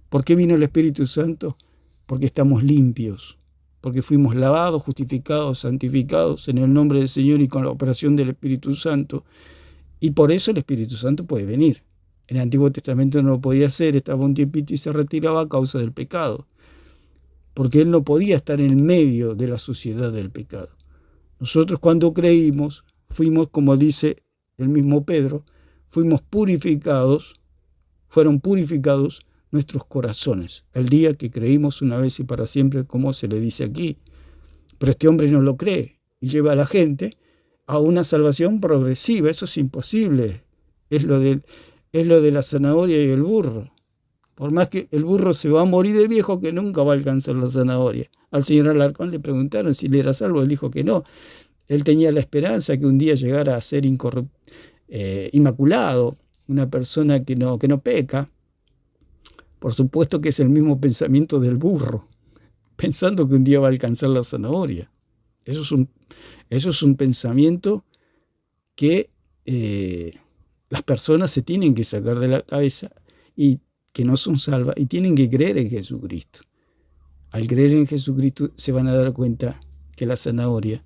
Speaker 2: ¿Por qué vino el Espíritu Santo? Porque estamos limpios, porque fuimos lavados, justificados, santificados en el nombre del Señor y con la operación del Espíritu Santo. Y por eso el Espíritu Santo puede venir. En el Antiguo Testamento no lo podía hacer, estaba un tiempito y se retiraba a causa del pecado, porque él no podía estar en medio de la suciedad del pecado. Nosotros, cuando creímos, fuimos, como dice el mismo Pedro, fuimos purificados, fueron purificados nuestros corazones, el día que creímos una vez y para siempre, como se le dice aquí. Pero este hombre no lo cree y lleva a la gente a una salvación progresiva. Eso es imposible. Es lo de la zanahoria y el burro. Por más que el burro se va a morir de viejo, que nunca va a alcanzar la zanahoria. Al señor Alarcón le preguntaron si él era salvo, él dijo que no. Él tenía la esperanza que un día llegara a ser inmaculado, una persona que no peca. Por supuesto que es el mismo pensamiento del burro, pensando que un día va a alcanzar la zanahoria. Eso es un pensamiento que las personas se tienen que sacar de la cabeza, y que no son salvas, y tienen que creer en Jesucristo. Al creer en Jesucristo se van a dar cuenta que la zanahoria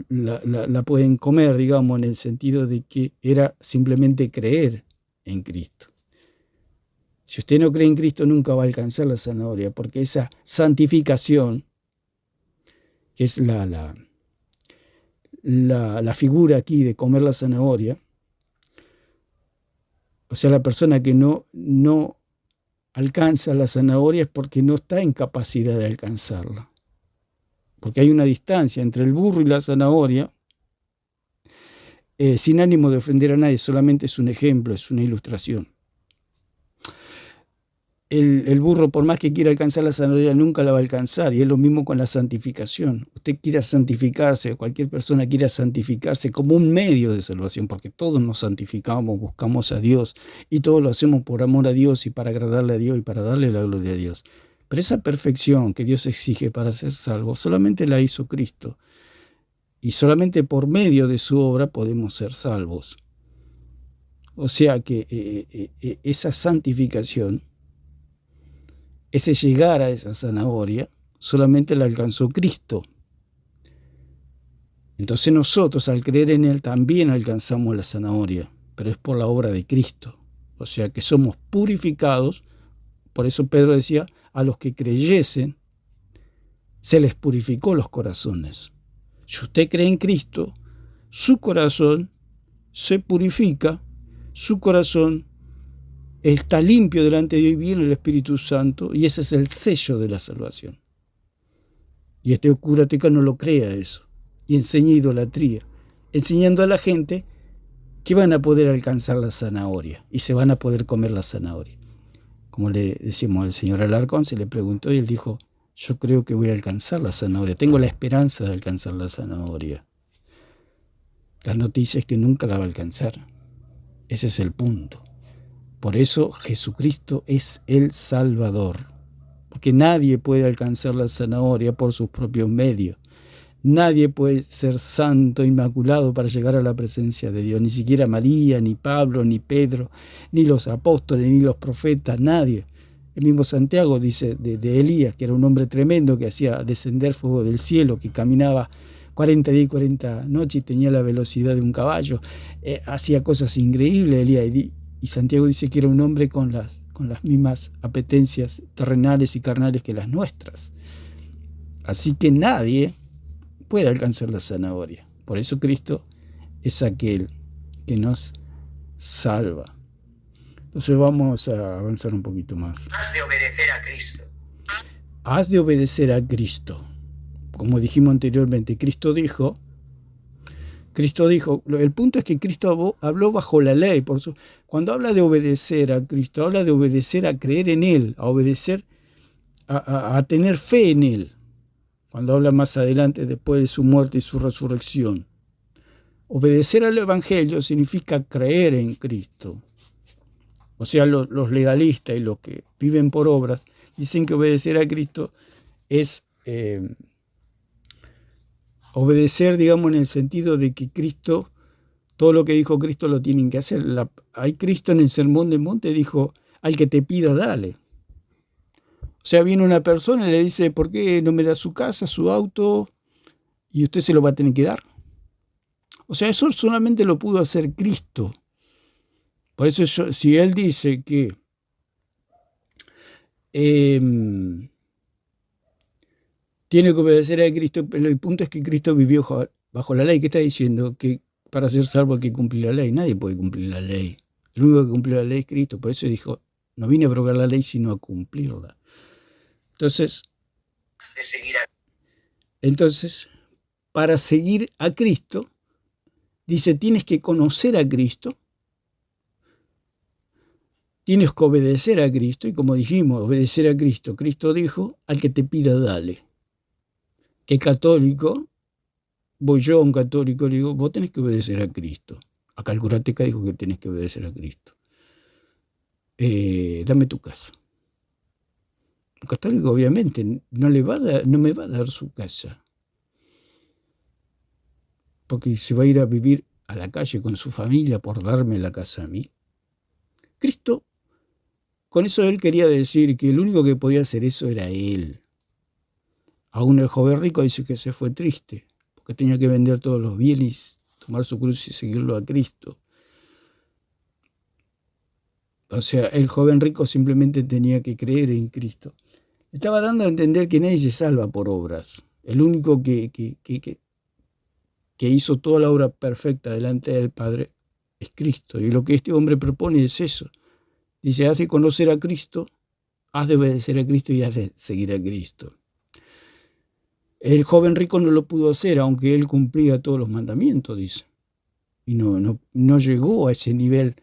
Speaker 2: la pueden comer, digamos, en el sentido de que era simplemente creer en Cristo. Si usted no cree en Cristo, nunca va a alcanzar la zanahoria, porque esa santificación, que es la figura aquí de comer la zanahoria, o sea, la persona que no alcanza la zanahoria es porque no está en capacidad de alcanzarla. Porque hay una distancia entre el burro y la zanahoria, sin ánimo de ofender a nadie, solamente es un ejemplo, es una ilustración. El burro, por más que quiera alcanzar la zanahoria, nunca la va a alcanzar, y es lo mismo con la santificación. Usted quiera santificarse, cualquier persona quiera santificarse como un medio de salvación, porque todos nos santificamos, buscamos a Dios, y todos lo hacemos por amor a Dios y para agradarle a Dios y para darle la gloria a Dios. Pero esa perfección que Dios exige para ser salvo, solamente la hizo Cristo, y solamente por medio de su obra podemos ser salvos. O sea que esa santificación, ese llegar a esa zanahoria, solamente la alcanzó Cristo. Entonces nosotros, al creer en Él, también alcanzamos la zanahoria, pero es por la obra de Cristo. O sea que somos purificados. Por eso Pedro decía: a los que creyesen, se les purificó los corazones. Si usted cree en Cristo, su corazón se purifica, su corazón está limpio delante de Dios y viene el Espíritu Santo, y ese es el sello de la salvación. Y este curateca no lo crea eso, y enseña idolatría, enseñando a la gente que van a poder alcanzar la zanahoria, y se van a poder comer la zanahoria. Como le decimos al señor Alarcón, se le preguntó y él dijo, yo creo que voy a alcanzar la zanahoria, tengo la esperanza de alcanzar la zanahoria. La noticia es que nunca la va a alcanzar. Ese es el punto. Por eso Jesucristo es el Salvador, porque nadie puede alcanzar la zanahoria por sus propios medios. Nadie puede ser santo, inmaculado para llegar a la presencia de Dios, ni siquiera María, ni Pablo, ni Pedro, ni los apóstoles, ni los profetas, nadie. El mismo Santiago dice de Elías, que era un hombre tremendo que hacía descender fuego del cielo, que caminaba 40 días y 40 noches y tenía la velocidad de un caballo, hacía cosas increíbles Elías, y Santiago dice que era un hombre con las mismas apetencias terrenales y carnales que las nuestras. Así que nadie puede alcanzar la zanahoria. Por eso Cristo es aquel que nos salva. Entonces vamos a avanzar un poquito más.
Speaker 3: Has de obedecer a Cristo.
Speaker 2: Has de obedecer a Cristo. Como dijimos anteriormente, Cristo dijo, el punto es que Cristo habló bajo la ley. Por eso, cuando habla de obedecer a Cristo, habla de obedecer a creer en Él, a obedecer, a tener fe en Él. Cuando habla más adelante, después de su muerte y su resurrección. Obedecer al Evangelio significa creer en Cristo. O sea, los legalistas y los que viven por obras dicen que obedecer a Cristo es obedecer, digamos, en el sentido de que Cristo, todo lo que dijo Cristo lo tienen que hacer. Hay Cristo en el Sermón del Monte dijo, al que te pida, dale. O sea, viene una persona y le dice, ¿por qué no me da su casa, su auto? Y usted se lo va a tener que dar. O sea, eso solamente lo pudo hacer Cristo. Por eso si Él dice que tiene que obedecer a Cristo, pero el punto es que Cristo vivió bajo la ley. ¿Qué está diciendo? Que para ser salvo hay que cumplir la ley. Nadie puede cumplir la ley. El único que cumple la ley es Cristo. Por eso dijo, no vine a abrogar la ley, sino a cumplirla. Entonces, para seguir a Cristo, dice, tienes que conocer a Cristo, tienes que obedecer a Cristo, y como dijimos, obedecer a Cristo. Cristo dijo, al que te pida, dale. Que católico, voy yo a un católico y le digo, vos tenés que obedecer a Cristo. Acá el curateca dijo que tenés que obedecer a Cristo. Dame tu casa. Un católico obviamente no me va a dar su casa, porque se va a ir a vivir a la calle con su familia por darme la casa a mí. Cristo, con eso él quería decir que el único que podía hacer eso era él. Aún el joven rico dice que se fue triste, porque tenía que vender todos los bienes, tomar su cruz y seguirlo a Cristo. O sea, el joven rico simplemente tenía que creer en Cristo. Estaba dando a entender que nadie se salva por obras. El único que hizo toda la obra perfecta delante del Padre es Cristo. Y lo que este hombre propone es eso. Dice, has de conocer a Cristo, has de obedecer a Cristo y has de seguir a Cristo. El joven rico no lo pudo hacer, aunque él cumplía todos los mandamientos, dice. Y no llegó a ese nivel.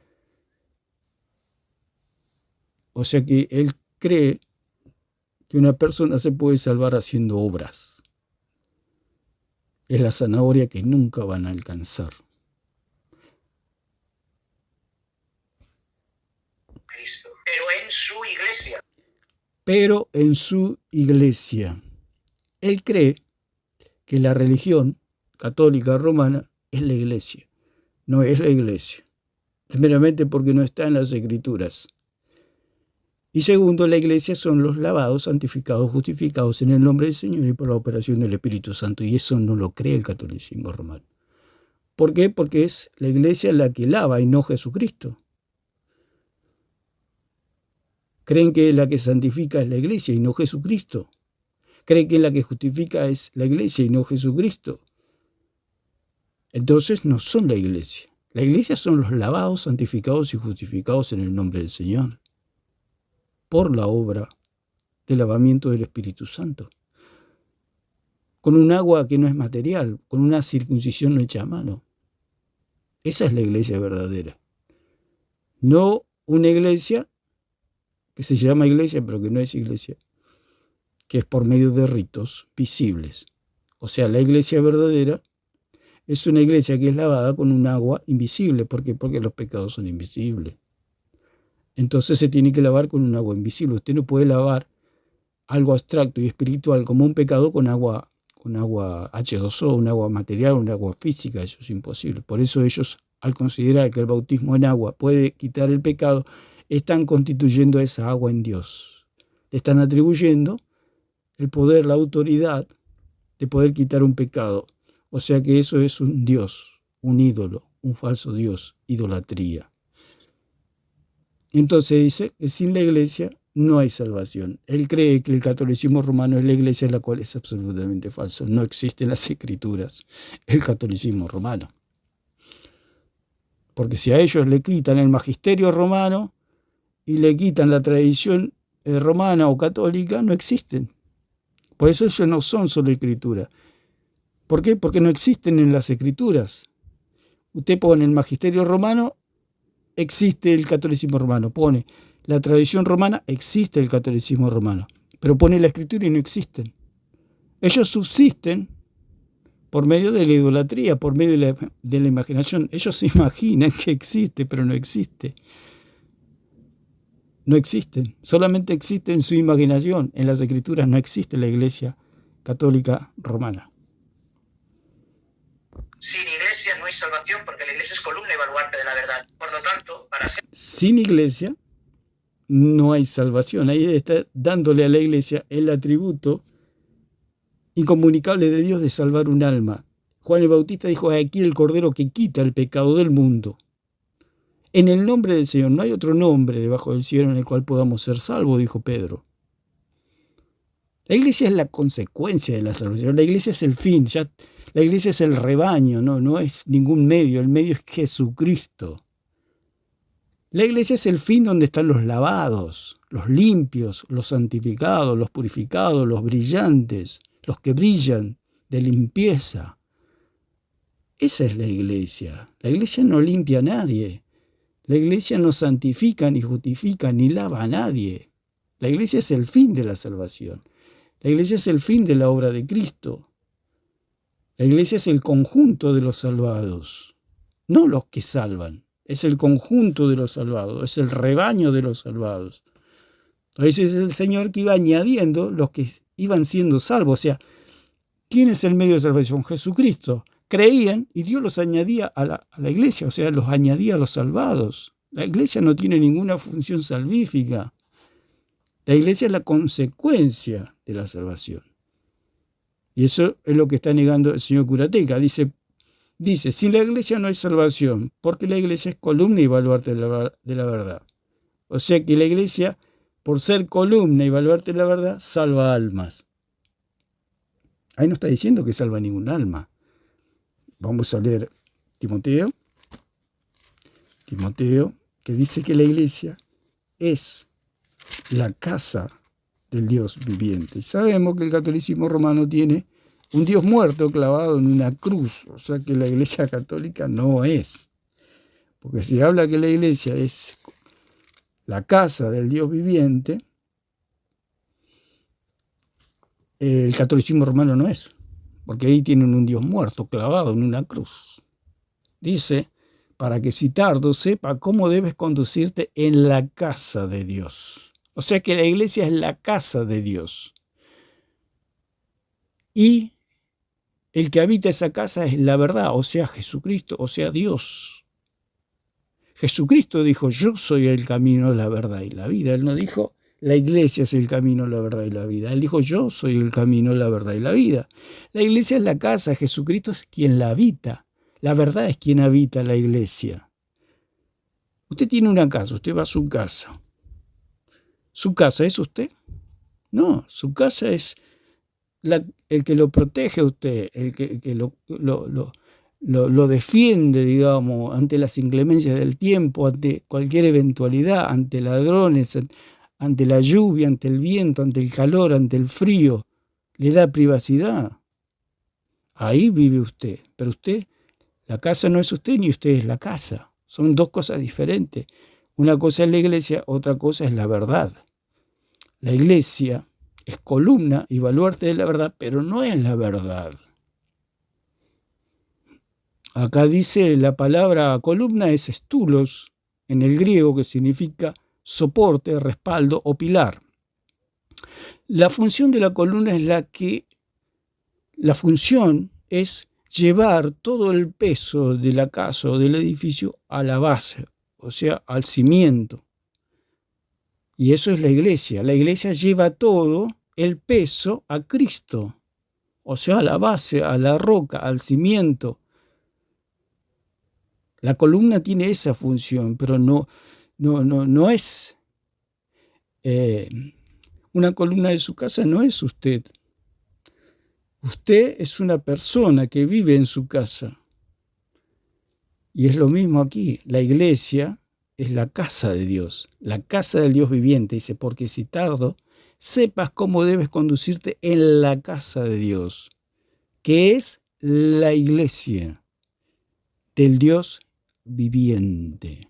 Speaker 2: O sea que él cree que una persona se puede salvar haciendo obras. Es la zanahoria que nunca van a alcanzar.
Speaker 3: Cristo, pero en su iglesia.
Speaker 2: Pero en su iglesia. Él cree que la religión católica romana es la iglesia. No es la iglesia. Primeramente porque no está en las Escrituras. Y segundo, la iglesia son los lavados, santificados, justificados en el nombre del Señor y por la operación del Espíritu Santo. Y eso no lo cree el catolicismo romano. ¿Por qué? Porque es la iglesia la que lava y no Jesucristo. Creen que la que santifica es la iglesia y no Jesucristo. Creen que la que justifica es la iglesia y no Jesucristo. Entonces no son la iglesia. La iglesia son los lavados, santificados y justificados en el nombre del Señor, por la obra del lavamiento del Espíritu Santo, con un agua que no es material, con una circuncisión no hecha a mano. Esa es la iglesia verdadera. No una iglesia que se llama iglesia, pero que no es iglesia, que es por medio de ritos visibles. O sea, la iglesia verdadera es una iglesia que es lavada con un agua invisible. ¿Por qué? Porque los pecados son invisibles. Entonces se tiene que lavar con un agua invisible. Usted no puede lavar algo abstracto y espiritual como un pecado con agua H2O, un agua material, un agua física. Eso es imposible. Por eso ellos, al considerar que el bautismo en agua puede quitar el pecado, están constituyendo esa agua en Dios. Le están atribuyendo el poder, la autoridad de poder quitar un pecado. O sea que eso es un Dios, un ídolo, un falso Dios, idolatría. Entonces dice que sin la iglesia no hay salvación. Él cree que el catolicismo romano es la iglesia, la cual es absolutamente falso. No existe en las escrituras el catolicismo romano. Porque si a ellos le quitan el magisterio romano y le quitan la tradición romana o católica, no existen. Por eso ellos no son solo escritura. ¿Por qué? Porque no existen en las escrituras. Usted pone el magisterio romano, existe el catolicismo romano. Pone la tradición romana, existe el catolicismo romano. Pero pone la escritura y no existen. Ellos subsisten por medio de la idolatría, por medio de la imaginación. Ellos se imaginan que existe, pero no existe. No existen. Solamente existe en su imaginación. En las escrituras no existe la iglesia católica romana.
Speaker 3: Sin iglesia no hay salvación porque la iglesia es columna y baluarte de la verdad. Por lo tanto, para ser...
Speaker 2: Sin iglesia no hay salvación. Ahí está dándole a la iglesia el atributo incomunicable de Dios de salvar un alma. Juan el Bautista dijo: aquí el Cordero que quita el pecado del mundo. En el nombre del Señor, no hay otro nombre debajo del cielo en el cual podamos ser salvos, dijo Pedro. La iglesia es la consecuencia de la salvación. La iglesia es el fin. La iglesia es el rebaño, no es ningún medio. El medio es Jesucristo. La iglesia es el fin donde están los lavados, los limpios, los santificados, los purificados, los brillantes, los que brillan de limpieza. Esa es la iglesia. La iglesia no limpia a nadie. La iglesia no santifica, ni justifica, ni lava a nadie. La iglesia es el fin de la salvación. La iglesia es el fin de la obra de Cristo. La iglesia es el conjunto de los salvados, no los que salvan. Es el conjunto de los salvados, es el rebaño de los salvados. Entonces es el Señor que iba añadiendo los que iban siendo salvos. O sea, ¿quién es el medio de salvación? Jesucristo. Creían y Dios los añadía a la iglesia, o sea, los añadía a los salvados. La iglesia no tiene ninguna función salvífica. La iglesia es la consecuencia de la salvación. Y eso es lo que está negando el señor Curateca. Dice, sin la iglesia no hay salvación, porque la iglesia es columna y baluarte de la verdad. O sea que la iglesia, por ser columna y baluarte de la verdad, salva almas. Ahí no está diciendo que salva ningún alma. Vamos a leer Timoteo, que dice que la iglesia es la casa del Dios viviente. Y sabemos que el catolicismo romano tiene un Dios muerto clavado en una cruz, o sea que la iglesia católica no es. Porque si habla que la iglesia es la casa del Dios viviente, el catolicismo romano no es, porque ahí tienen un Dios muerto clavado en una cruz. Dice, para que si tardo sepa cómo debes conducirte en la casa de Dios. O sea que la iglesia es la casa de Dios. Y el que habita esa casa es la verdad, o sea, Jesucristo, o sea, Dios. Jesucristo dijo, yo soy el camino, la verdad y la vida. Él no dijo, la iglesia es el camino, la verdad y la vida. Él dijo, yo soy el camino, la verdad y la vida. La iglesia es la casa, Jesucristo es quien la habita. La verdad es quien habita la iglesia. Usted tiene una casa, usted va a su casa. ¿Su casa es usted? No, su casa es el que lo protege a usted, el que lo defiende, digamos, ante las inclemencias del tiempo, ante cualquier eventualidad, ante ladrones, ante la lluvia, ante el viento, ante el calor, ante el frío, le da privacidad. Ahí vive usted, pero usted, la casa no es usted ni usted es la casa. Son dos cosas diferentes. Una cosa es la iglesia, otra cosa es la verdad. La iglesia es columna y baluarte de la verdad, pero no es la verdad. Acá dice la palabra columna es estulos, en el griego, que significa soporte, respaldo o pilar. La función de la columna es la función es llevar todo el peso de la casa o del edificio a la base, o sea, al cimiento. Y eso es la iglesia. La iglesia lleva todo el peso a Cristo, o sea, a la base, a la roca, al cimiento. La columna tiene esa función, pero no es una columna de su casa, no es usted. Usted es una persona que vive en su casa. Y es lo mismo aquí. La iglesia es la casa de Dios, la casa del Dios viviente. Dice, porque si tardo, sepas cómo debes conducirte en la casa de Dios, que es la iglesia del Dios viviente.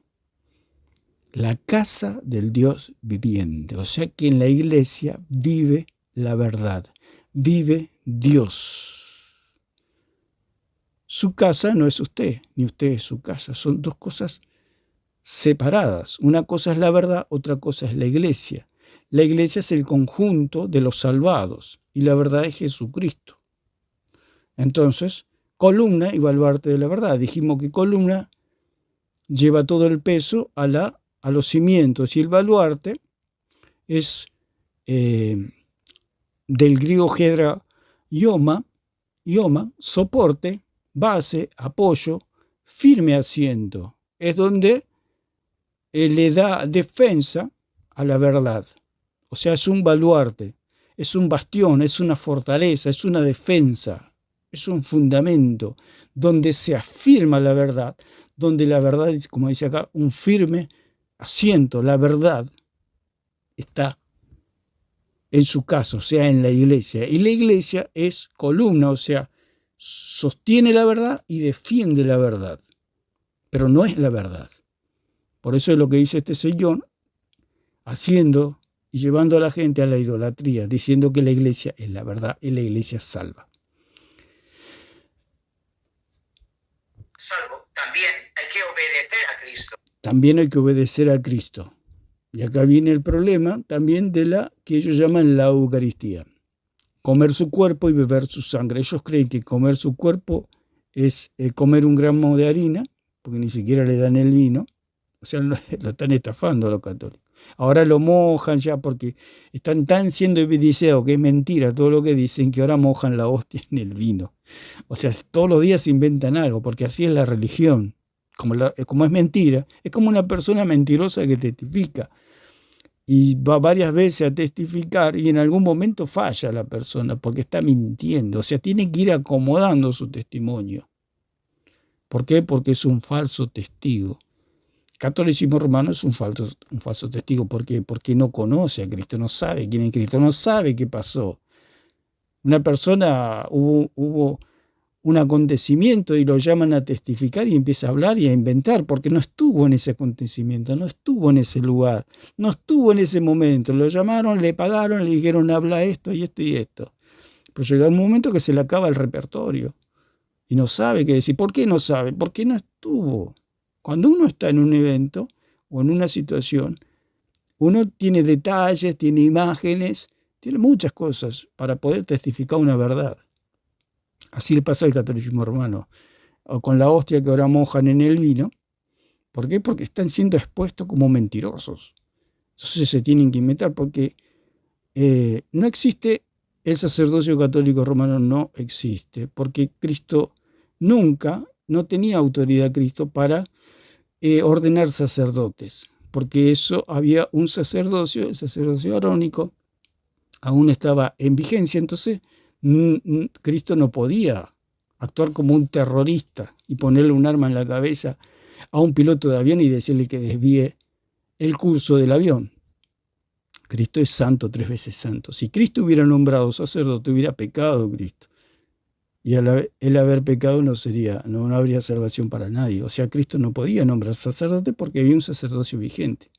Speaker 2: La casa del Dios viviente. O sea que en la iglesia vive la verdad, vive Dios. Su casa no es usted, ni usted es su casa. Son dos cosas separadas. Una cosa es la verdad, otra cosa es la iglesia. La iglesia es el conjunto de los salvados y la verdad es Jesucristo. Entonces, columna y baluarte de la verdad. Dijimos que columna lleva todo el peso a los cimientos y el baluarte es del griego hedra ioma, soporte, base, apoyo, firme asiento. Es donde le da defensa a la verdad. O sea, es un baluarte, es un bastión, es una fortaleza, es una defensa, es un fundamento donde se afirma la verdad, donde la verdad es, como dice acá, un firme asiento. La verdad está en su casa, o sea, en la iglesia. Y la iglesia es columna, o sea, sostiene la verdad y defiende la verdad, pero no es la verdad. Por eso es lo que dice este señor, haciendo y llevando a la gente a la idolatría, diciendo que la iglesia es la verdad y la iglesia salva.
Speaker 3: Salvo, también hay que obedecer a Cristo.
Speaker 2: También hay que obedecer a Cristo. Y acá viene el problema también de la que ellos llaman la Eucaristía. Comer su cuerpo y beber su sangre. Ellos creen que comer su cuerpo es comer un gramo de harina, porque ni siquiera le dan el vino. O sea, lo están estafando a los católicos. Ahora lo mojan ya porque están tan siendo evidenciados que es mentira todo lo que dicen, que ahora mojan la hostia en el vino. O sea, todos los días inventan algo, porque así es la religión. Como es mentira, es como una persona mentirosa que testifica y va varias veces a testificar y en algún momento falla la persona porque está mintiendo. O sea, tiene que ir acomodando su testimonio. ¿Por qué? Porque es un falso testigo. Catolicismo romano es un falso testigo. ¿Por qué? Porque no conoce a Cristo, no sabe quién es Cristo, no sabe qué pasó. Una persona, hubo un acontecimiento y lo llaman a testificar y empieza a hablar y a inventar, porque no estuvo en ese acontecimiento, no estuvo en ese lugar, no estuvo en ese momento. Lo llamaron, le pagaron, le dijeron habla esto y esto y esto. Pero llega un momento que se le acaba el repertorio y no sabe qué decir. ¿Por qué no sabe? Porque no estuvo. Cuando uno está en un evento o en una situación, uno tiene detalles, tiene imágenes, tiene muchas cosas para poder testificar una verdad. Así le pasa al catolicismo romano, o con la hostia que ahora mojan en el vino. ¿Por qué? Porque están siendo expuestos como mentirosos. Entonces se tienen que inventar, porque no existe el sacerdocio católico romano, no existe, porque Cristo nunca, no tenía autoridad Cristo para ordenar sacerdotes, porque eso había un sacerdocio, el sacerdocio arónico, aún estaba en vigencia, entonces Cristo no podía actuar como un terrorista y ponerle un arma en la cabeza a un piloto de avión y decirle que desvíe el curso del avión. Cristo es santo, 3 veces santo. Si Cristo hubiera nombrado sacerdote, hubiera pecado Cristo. Y al él haber pecado no habría salvación para nadie. O sea, Cristo no podía nombrar sacerdote porque había un sacerdocio vigente.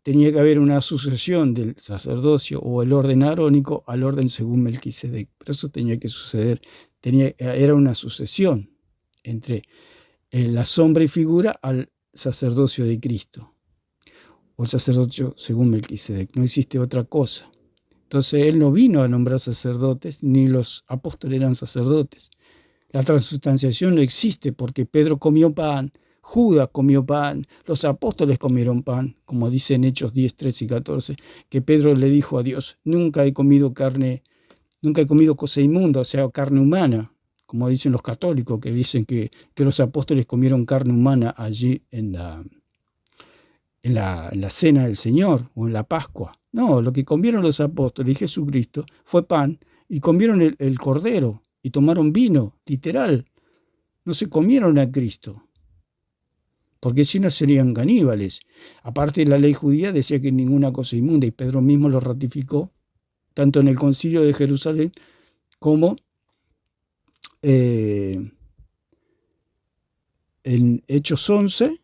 Speaker 2: Tenía que haber una sucesión del sacerdocio o el orden arónico al orden según Melquisedec. Pero eso tenía que suceder. Era una sucesión entre la sombra y figura al sacerdocio de Cristo, o el sacerdocio según Melquisedec. No existe otra cosa. Entonces él no vino a nombrar sacerdotes, ni los apóstoles eran sacerdotes. La transustanciación no existe porque Pedro comió pan, Judas comió pan, los apóstoles comieron pan, como dice en Hechos 10, 13 y 14, que Pedro le dijo a Dios: nunca he comido cosa inmunda, o sea, carne humana, como dicen los católicos, que dicen que los apóstoles comieron carne humana allí en la cena del Señor o en la Pascua. No, lo que comieron los apóstoles y Jesucristo fue pan, y comieron el cordero y tomaron vino, literal. No se comieron a Cristo, porque si no serían caníbales. Aparte, la ley judía decía que ninguna cosa inmunda, y Pedro mismo lo ratificó, tanto en el Concilio de Jerusalén como en Hechos 11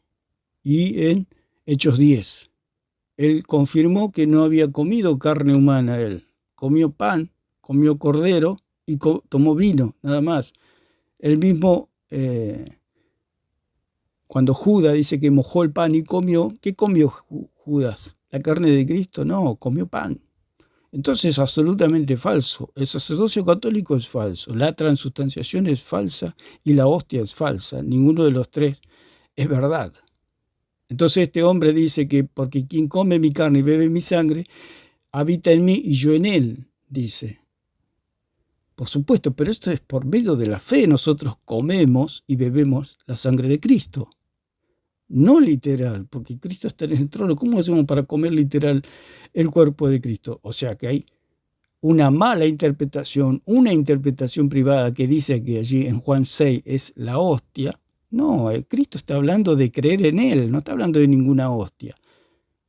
Speaker 2: y en Hechos 10. Él confirmó que no había comido carne humana él. Comió pan, comió cordero y tomó vino, nada más. Él mismo, cuando Judas dice que mojó el pan y comió, ¿qué comió Judas? ¿La carne de Cristo? No, comió pan. Entonces es absolutamente falso. El sacerdocio católico es falso, la transustanciación es falsa y la hostia es falsa. Ninguno de los tres es verdad. Entonces este hombre dice que porque quien come mi carne y bebe mi sangre, habita en mí y yo en él, dice. Por supuesto, pero esto es por medio de la fe. Nosotros comemos y bebemos la sangre de Cristo. No literal, porque Cristo está en el trono. ¿Cómo hacemos para comer literal el cuerpo de Cristo? O sea que hay una mala interpretación, una interpretación privada que dice que allí en Juan 6 es la hostia. No, Cristo está hablando de creer en Él, no está hablando de ninguna hostia.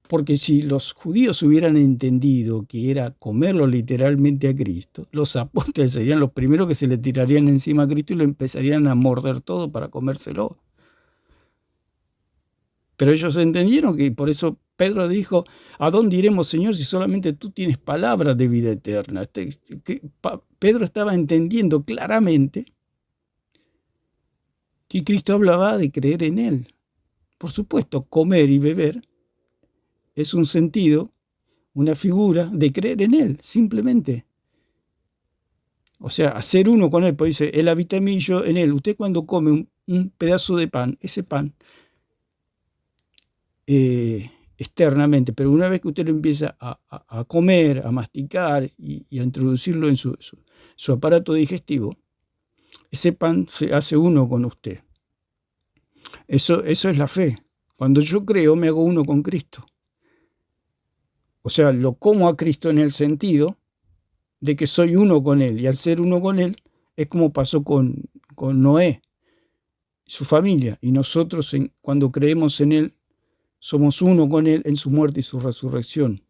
Speaker 2: Porque si los judíos hubieran entendido que era comerlo literalmente a Cristo, los apóstoles serían los primeros que se le tirarían encima a Cristo y lo empezarían a morder todo para comérselo. Pero ellos entendieron que por eso Pedro dijo: ¿a dónde iremos, Señor, si solamente tú tienes palabras de vida eterna? Pedro estaba entendiendo claramente que Cristo hablaba de creer en Él. Por supuesto, comer y beber es un sentido, una figura de creer en Él, simplemente. O sea, hacer uno con Él, porque dice: Él habita en mí y yo en Él. Usted cuando come un pedazo de pan, ese pan, externamente, pero una vez que usted lo empieza a comer, a masticar y a introducirlo en su aparato digestivo, ese pan se hace uno con usted. Eso es la fe. Cuando yo creo, me hago uno con Cristo. O sea, lo como a Cristo en el sentido de que soy uno con Él, y al ser uno con Él es como pasó con Noé, su familia, y nosotros cuando creemos en Él somos uno con Él en su muerte y su resurrección.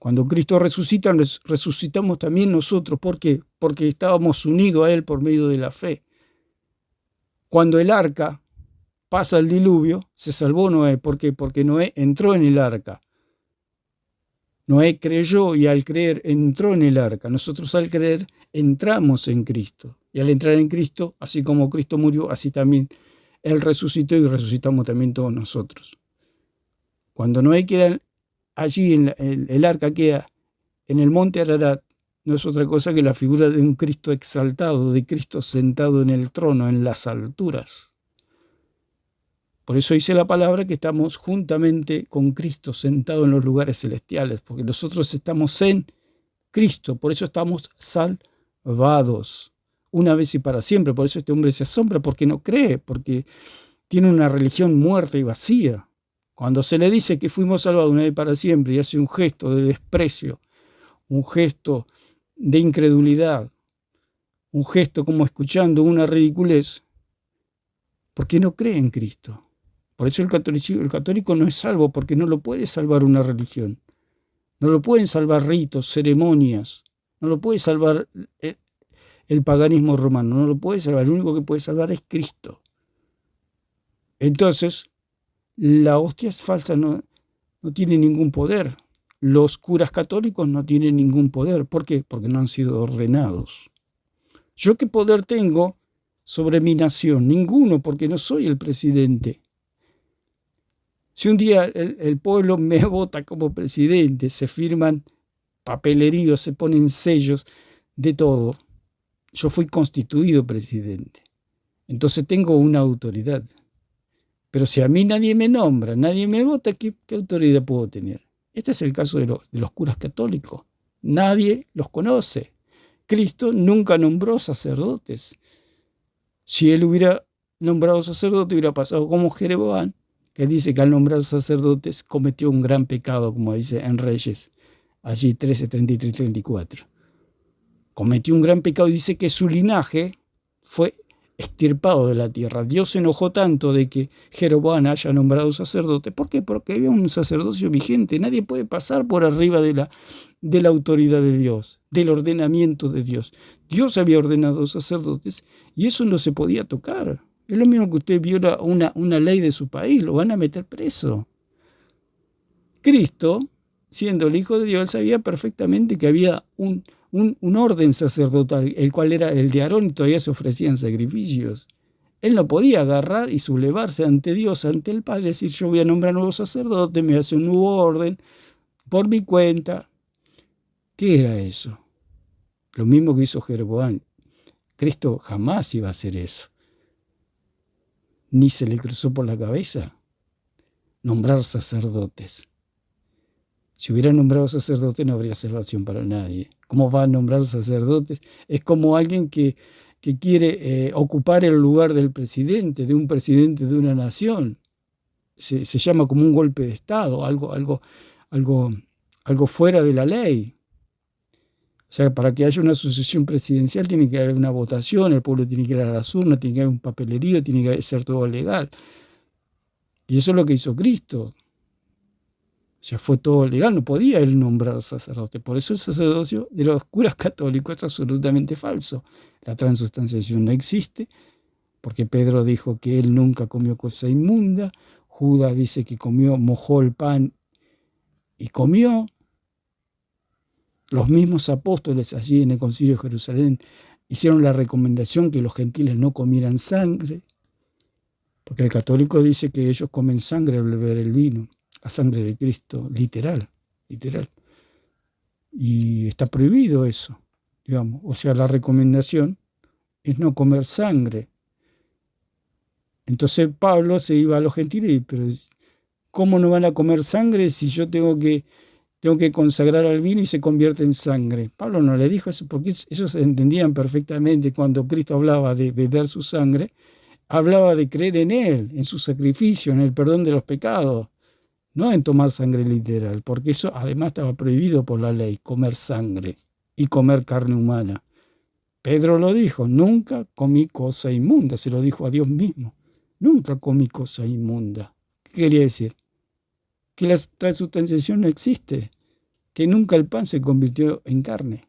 Speaker 2: Cuando Cristo resucita, resucitamos también nosotros. ¿Por qué? Porque estábamos unidos a Él por medio de la fe. Cuando el arca pasa el diluvio, se salvó Noé. ¿Por qué? Porque Noé entró en el arca. Noé creyó y al creer entró en el arca. Nosotros al creer entramos en Cristo. Y al entrar en Cristo, así como Cristo murió, así también Él resucitó y resucitamos también todos nosotros. Cuando Noé queda allí, el arca queda en el monte Ararat, no es otra cosa que la figura de un Cristo exaltado, de Cristo sentado en el trono, en las alturas. Por eso dice la palabra que estamos juntamente con Cristo sentado en los lugares celestiales, porque nosotros estamos en Cristo, por eso estamos salvados, una vez y para siempre. Por eso este hombre se asombra, porque no cree, porque tiene una religión muerta y vacía. Cuando se le dice que fuimos salvados una vez para siempre y hace un gesto de desprecio, un gesto de incredulidad, un gesto como escuchando una ridiculez, porque no cree en Cristo. Por eso el católico no es salvo, porque no lo puede salvar una religión. No lo pueden salvar ritos, ceremonias. No lo puede salvar el paganismo romano. No lo puede salvar. El único que puede salvar es Cristo. Entonces, la hostia es falsa, no tiene ningún poder. Los curas católicos no tienen ningún poder. ¿Por qué? Porque no han sido ordenados. ¿Yo qué poder tengo sobre mi nación? Ninguno, porque no soy el presidente. Si un día el pueblo me vota como presidente, se firman papeleríos, se ponen sellos de todo, yo fui constituido presidente. Entonces tengo una autoridad. Pero si a mí nadie me nombra, nadie me vota, ¿qué autoridad puedo tener? Este es el caso de los curas católicos. Nadie los conoce. Cristo nunca nombró sacerdotes. Si él hubiera nombrado sacerdote, hubiera pasado como Jeroboam, que dice que al nombrar sacerdotes cometió un gran pecado, como dice en Reyes, allí 13, 33, 34. Cometió un gran pecado y dice que su linaje fue extirpado de la tierra. Dios se enojó tanto de que Jeroboam haya nombrado sacerdote. ¿Por qué? Porque había un sacerdocio vigente. Nadie puede pasar por arriba de la autoridad de Dios, del ordenamiento de Dios. Dios había ordenado sacerdotes y eso no se podía tocar. Es lo mismo que usted viola una ley de su país, lo van a meter preso. Cristo, siendo el Hijo de Dios, él sabía perfectamente que había un orden sacerdotal, el cual era el de Aarón, y todavía se ofrecían sacrificios. Él no podía agarrar y sublevarse ante Dios, ante el Padre, decir yo voy a nombrar nuevo sacerdote, me hace un nuevo orden, por mi cuenta. ¿Qué era eso? Lo mismo que hizo Jeroboam. Cristo jamás iba a hacer eso. Ni se le cruzó por la cabeza nombrar sacerdotes. Si hubiera nombrado sacerdotes no habría salvación para nadie. ¿Cómo va a nombrar sacerdotes? Es como alguien que quiere ocupar el lugar del presidente, de un presidente de una nación. Se llama como un golpe de Estado, algo fuera de la ley. O sea, para que haya una sucesión presidencial tiene que haber una votación, el pueblo tiene que ir a las urnas, tiene que haber un papelerío, tiene que ser todo legal. Y eso es lo que hizo Cristo. O sea, fue todo legal, no podía él nombrar sacerdote. Por eso el sacerdocio de los curas católicos es absolutamente falso. La transustanciación no existe, porque Pedro dijo que él nunca comió cosa inmunda. Judas dice que mojó el pan y comió. Los mismos apóstoles allí en el Concilio de Jerusalén hicieron la recomendación que los gentiles no comieran sangre, porque el católico dice que ellos comen sangre al beber el vino, la sangre de Cristo, literal. Y está prohibido eso, digamos. O sea, la recomendación es no comer sangre. Entonces Pablo se iba a los gentiles, pero ¿cómo no van a comer sangre si yo tengo que consagrar al vino y se convierte en sangre? Pablo no le dijo eso porque ellos entendían perfectamente cuando Cristo hablaba de beber su sangre, hablaba de creer en Él, en su sacrificio, en el perdón de los pecados, no en tomar sangre literal, porque eso además estaba prohibido por la ley, comer sangre y comer carne humana. Pedro lo dijo, nunca comí cosa inmunda, se lo dijo a Dios mismo, nunca comí cosa inmunda. ¿Qué quería decir? Que la transustanciación no existe, que nunca el pan se convirtió en carne.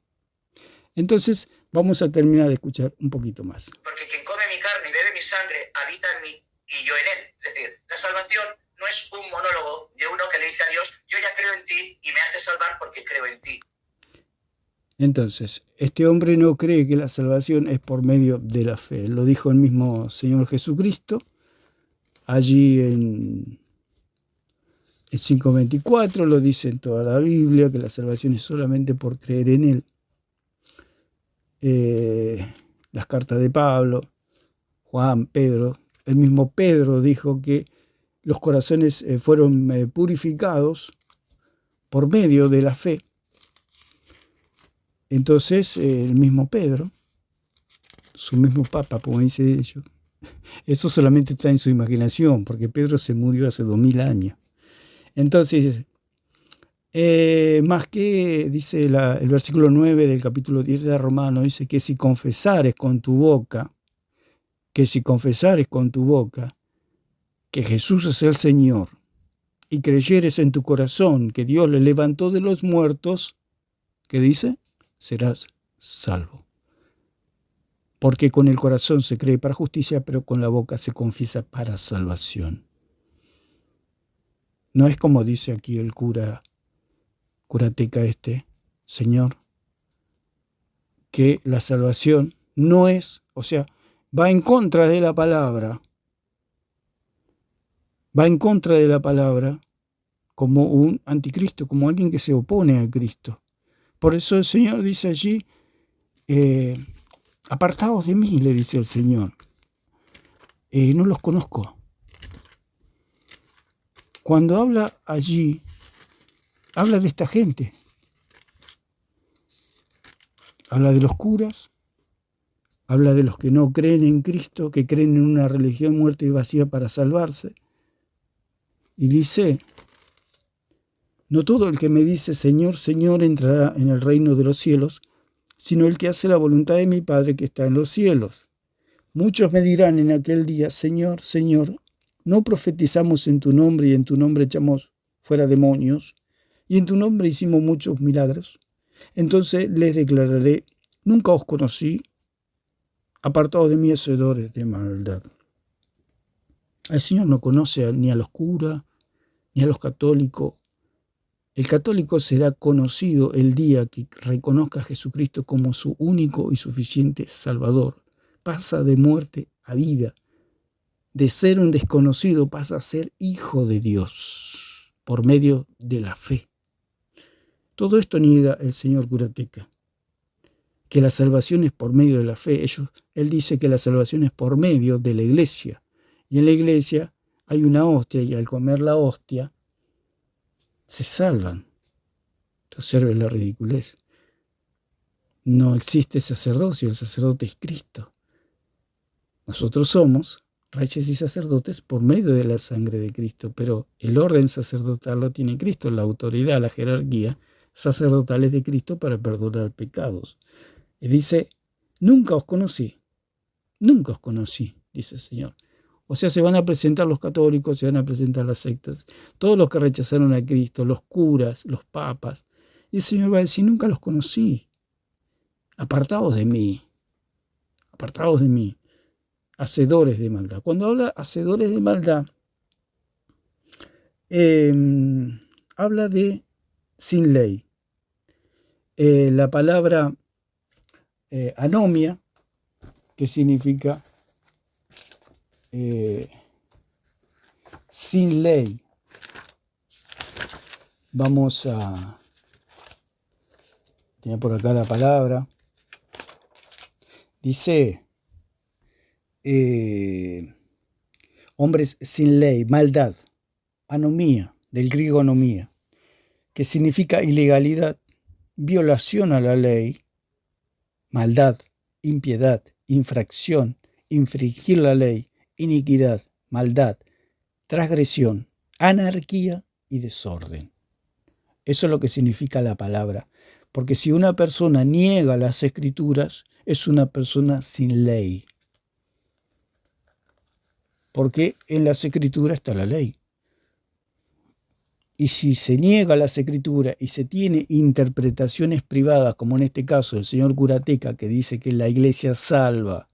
Speaker 2: Entonces vamos a terminar de escuchar un poquito más.
Speaker 3: Porque quien come mi carne y bebe mi sangre habita en mí y yo en él. Es decir, la salvación no es un monólogo de uno que le dice a Dios, yo ya creo en ti y me has de salvar porque creo en ti.
Speaker 2: Entonces, este hombre no cree que la salvación es por medio de la fe. Lo dijo el mismo Señor Jesucristo allí en 5:24, lo dice en toda la Biblia, que la salvación es solamente por creer en Él. Las cartas de Pablo, Juan, Pedro, el mismo Pedro dijo que los corazones fueron purificados por medio de la fe. Entonces, el mismo Pedro, su mismo papa, como dice ellos, eso solamente está en su imaginación, porque Pedro se murió hace 2000 años. Entonces, Más que, dice el versículo 9 del capítulo 10 de Romanos, dice que si confesares con tu boca, que Jesús es el Señor, y creyeres en tu corazón que Dios le levantó de los muertos, ¿qué dice? Serás salvo. Porque con el corazón se cree para justicia, pero con la boca se confiesa para salvación. No es como dice aquí el curateca señor, que la salvación no es, o sea, va en contra de la palabra, como un anticristo, como alguien que se opone a Cristo. Por eso el Señor dice allí, apartaos de mí, le dice el Señor, no los conozco. Cuando habla allí, habla de esta gente. Habla de los curas, habla de los que no creen en Cristo, que creen en una religión muerta y vacía para salvarse. Y dice, no todo el que me dice Señor, Señor entrará en el reino de los cielos, sino el que hace la voluntad de mi Padre que está en los cielos. Muchos me dirán en aquel día, Señor, Señor, ¿no profetizamos en tu nombre y en tu nombre echamos fuera demonios y en tu nombre hicimos muchos milagros? Entonces les declararé, nunca os conocí, apartados de mí, hacedores de maldad. El Señor no conoce ni a los curas, ni a los católicos. El católico será conocido el día que reconozca a Jesucristo como su único y suficiente Salvador. Pasa de muerte a vida. De ser un desconocido pasa a ser hijo de Dios por medio de la fe. Todo esto niega el señor curateca, que la salvación es por medio de la fe. Él dice que la salvación es por medio de la iglesia. Y en la iglesia hay una hostia y al comer la hostia se salvan. Observe la ridiculez. No existe sacerdocio, el sacerdote es Cristo. Nosotros somos reyes y sacerdotes por medio de la sangre de Cristo, pero el orden sacerdotal lo tiene Cristo, la autoridad, la jerarquía sacerdotal es de Cristo para perdonar pecados. Y dice, nunca os conocí, dice el Señor. O sea, se van a presentar los católicos, se van a presentar las sectas, todos los que rechazaron a Cristo, los curas, los papas. Y el Señor va a decir, nunca los conocí. Apartados de mí, hacedores de maldad. Cuando habla hacedores de maldad, habla de sin ley. La palabra anomia, que significa sin ley. Vamos a tener por acá la palabra. Dice, hombres sin ley, maldad, anomía, del griego anomía, que significa ilegalidad, violación a la ley, maldad, impiedad, infracción, infringir la ley, iniquidad, maldad, transgresión, anarquía y desorden. Eso es lo que significa la palabra. Porque si una persona niega las Escrituras, es una persona sin ley. Porque en las Escrituras está la ley. Y si se niega las Escrituras y se tiene interpretaciones privadas, como en este caso el señor curateca, que dice que la iglesia salva,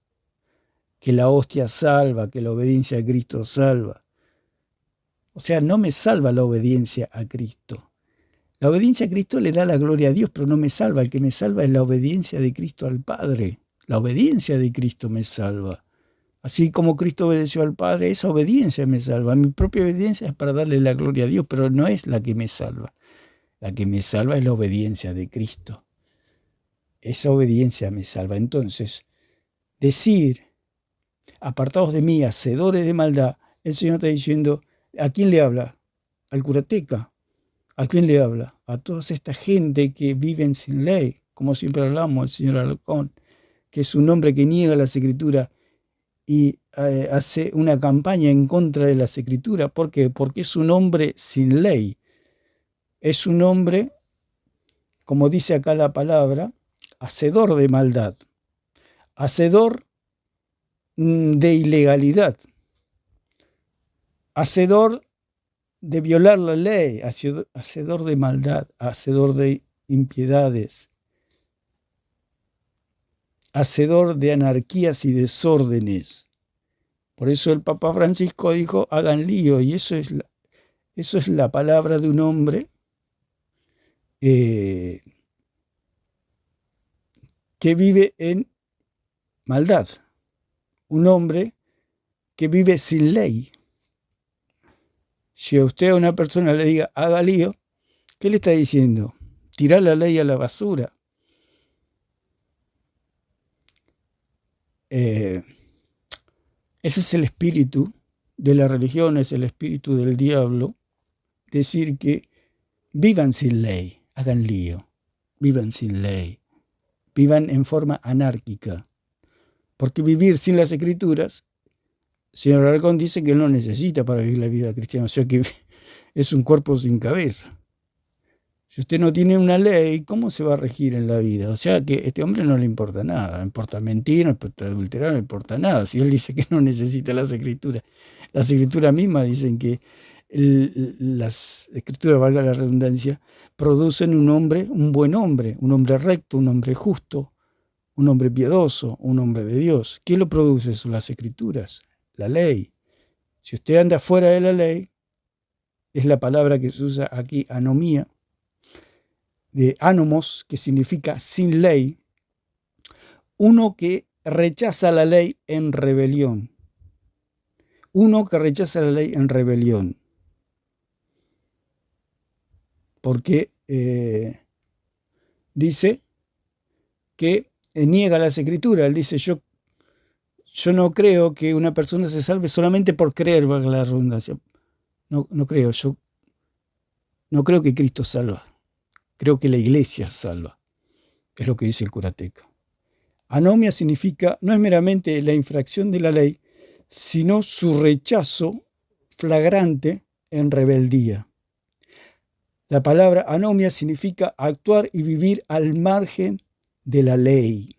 Speaker 2: que la hostia salva, que la obediencia a Cristo salva. O sea, no me salva la obediencia a Cristo. La obediencia a Cristo le da la gloria a Dios, pero no me salva. El que me salva es la obediencia de Cristo al Padre. La obediencia de Cristo me salva. Así como Cristo obedeció al Padre, esa obediencia me salva. Mi propia obediencia es para darle la gloria a Dios, pero no es la que me salva. La que me salva es la obediencia de Cristo. Esa obediencia me salva. Entonces, decir, apartados de mí, hacedores de maldad, el Señor está diciendo, ¿a quién le habla? Al curateca. ¿A quién le habla? A toda esta gente que viven sin ley, como siempre hablamos, el señor Alarcón, que es un hombre que niega las Escrituras y hace una campaña en contra de las Escrituras. ¿Por qué? Porque es un hombre sin ley. es un hombre, como dice acá la palabra, hacedor de maldad, hacedor de ilegalidad, hacedor de violar la ley, hacedor de maldad, hacedor de impiedades, hacedor de anarquías y desórdenes. Por eso el Papa Francisco dijo, hagan lío, y eso es la palabra de un hombre que vive en maldad, un hombre que vive sin ley. Si a usted a una persona le diga, haga lío, ¿qué le está diciendo? Tirar la ley a la basura. Ese es el espíritu de la religión, es el espíritu del diablo. Decir que vivan sin ley, hagan lío, vivan sin ley, vivan en forma anárquica. Porque vivir sin las escrituras, el señor Alarcón dice que él no necesita para vivir la vida cristiana, o sea que es un cuerpo sin cabeza. Si usted no tiene una ley, ¿cómo se va a regir en la vida? O sea que a este hombre no le importa nada, no importa mentir, no importa adulterar, no le importa nada. Si él dice que no necesita las escrituras mismas dicen que las escrituras, valga la redundancia, producen un buen hombre, un hombre recto, un hombre justo, un hombre piadoso, un hombre de Dios. ¿Qué lo produce eso? Las escrituras, la ley. Si usted anda fuera de la ley, es la palabra que se usa aquí, anomía, de anomos, que significa sin ley, uno que rechaza la ley en rebelión. Uno que rechaza la ley en rebelión. Porque dice que niega las escrituras. Él dice, yo no creo que una persona se salve solamente por creer, valga la redundancia. No creo, yo no creo que Cristo salva. Creo que la iglesia salva. Es lo que dice el curateca. Anomia significa, no es meramente la infracción de la ley, sino su rechazo flagrante en rebeldía. La palabra anomia significa actuar y vivir al margen de la ley.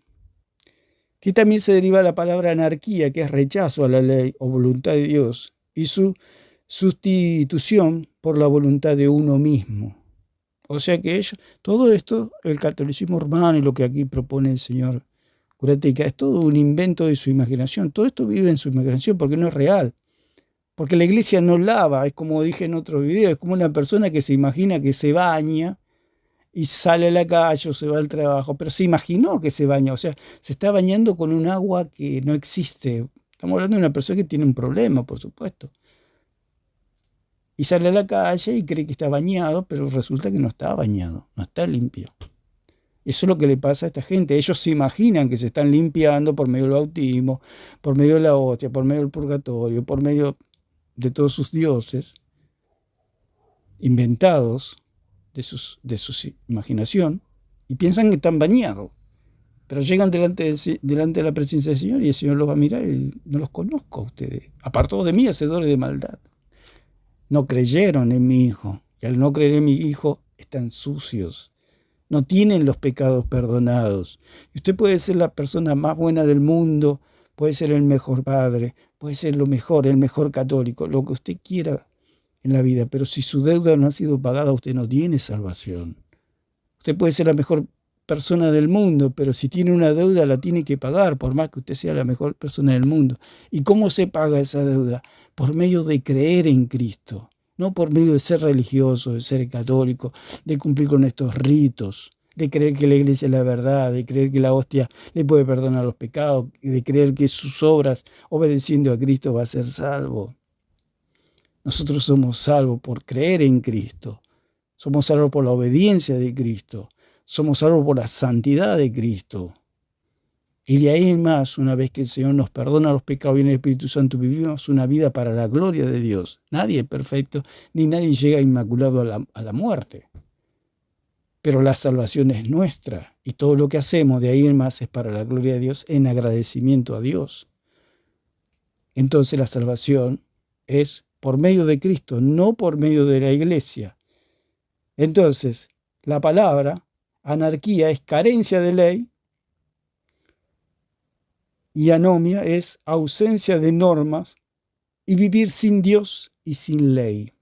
Speaker 2: Aquí también se deriva la palabra anarquía, que es rechazo a la ley o voluntad de Dios, y su sustitución por la voluntad de uno mismo. O sea que todo esto, el catolicismo romano y lo que aquí propone el señor Curateca, es todo un invento de su imaginación. Todo esto vive en su imaginación porque no es real. Porque la iglesia no lava, es como dije en otro video, es como una persona que se imagina que se baña y sale a la calle o se va al trabajo, pero se imaginó que se baña, o sea, se está bañando con un agua que no existe. Estamos hablando de una persona que tiene un problema, por supuesto. Y sale a la calle y cree que está bañado, pero resulta que no está bañado, no está limpio. Eso es lo que le pasa a esta gente. Ellos se imaginan que se están limpiando por medio del bautismo, por medio de la hostia, por medio del purgatorio, por medio de todos sus dioses inventados de su imaginación, y piensan que están bañados. Pero llegan delante de la presencia del Señor y el Señor los va a mirar y no los conozco a ustedes. Apartados de mí, hacedores de maldad. No creyeron en mi Hijo, y al no creer en mi Hijo están sucios. No tienen los pecados perdonados. Y usted puede ser la persona más buena del mundo, puede ser el mejor padre, puede ser el mejor católico, lo que usted quiera en la vida, pero si su deuda no ha sido pagada, usted no tiene salvación. Usted puede ser la mejor persona del mundo, pero si tiene una deuda la tiene que pagar, por más que usted sea la mejor persona del mundo. ¿Y cómo se paga esa deuda? Por medio de creer en Cristo, no por medio de ser religioso, de ser católico, de cumplir con estos ritos, de creer que la iglesia es la verdad, de creer que la hostia le puede perdonar los pecados, de creer que sus obras, obedeciendo a Cristo, va a ser salvo. Nosotros somos salvos por creer en Cristo, somos salvos por la obediencia de Cristo, somos salvos por la santidad de Cristo. Y de ahí en más, una vez que el Señor nos perdona los pecados y viene el Espíritu Santo, vivimos una vida para la gloria de Dios. Nadie es perfecto, ni nadie llega inmaculado a la muerte. Pero la salvación es nuestra, y todo lo que hacemos de ahí en más es para la gloria de Dios, en agradecimiento a Dios. Entonces la salvación es por medio de Cristo, no por medio de la iglesia. Entonces, la palabra anarquía es carencia de ley y anomia es ausencia de normas y vivir sin Dios y sin ley.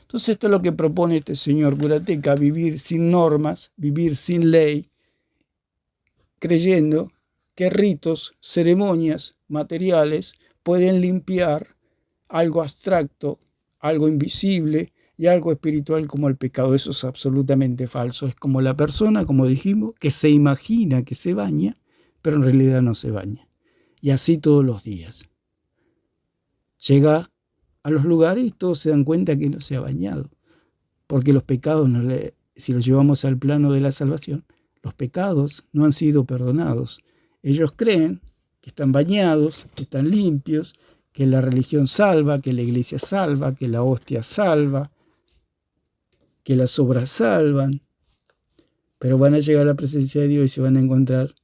Speaker 2: Entonces esto es lo que propone este señor Curateca, vivir sin normas, vivir sin ley, creyendo que ritos, ceremonias materiales pueden limpiar algo abstracto, algo invisible y algo espiritual como el pecado. Eso es absolutamente falso. Es como la persona, como dijimos, que se imagina que se baña, pero en realidad no se baña. Y así todos los días. Llega a los lugares y todos se dan cuenta que no se ha bañado. Porque los pecados, si los llevamos al plano de la salvación, los pecados no han sido perdonados. Ellos creen que están bañados, que están limpios, que la religión salva, que la iglesia salva, que la hostia salva, que las obras salvan. Pero van a llegar a la presencia de Dios y se van a encontrar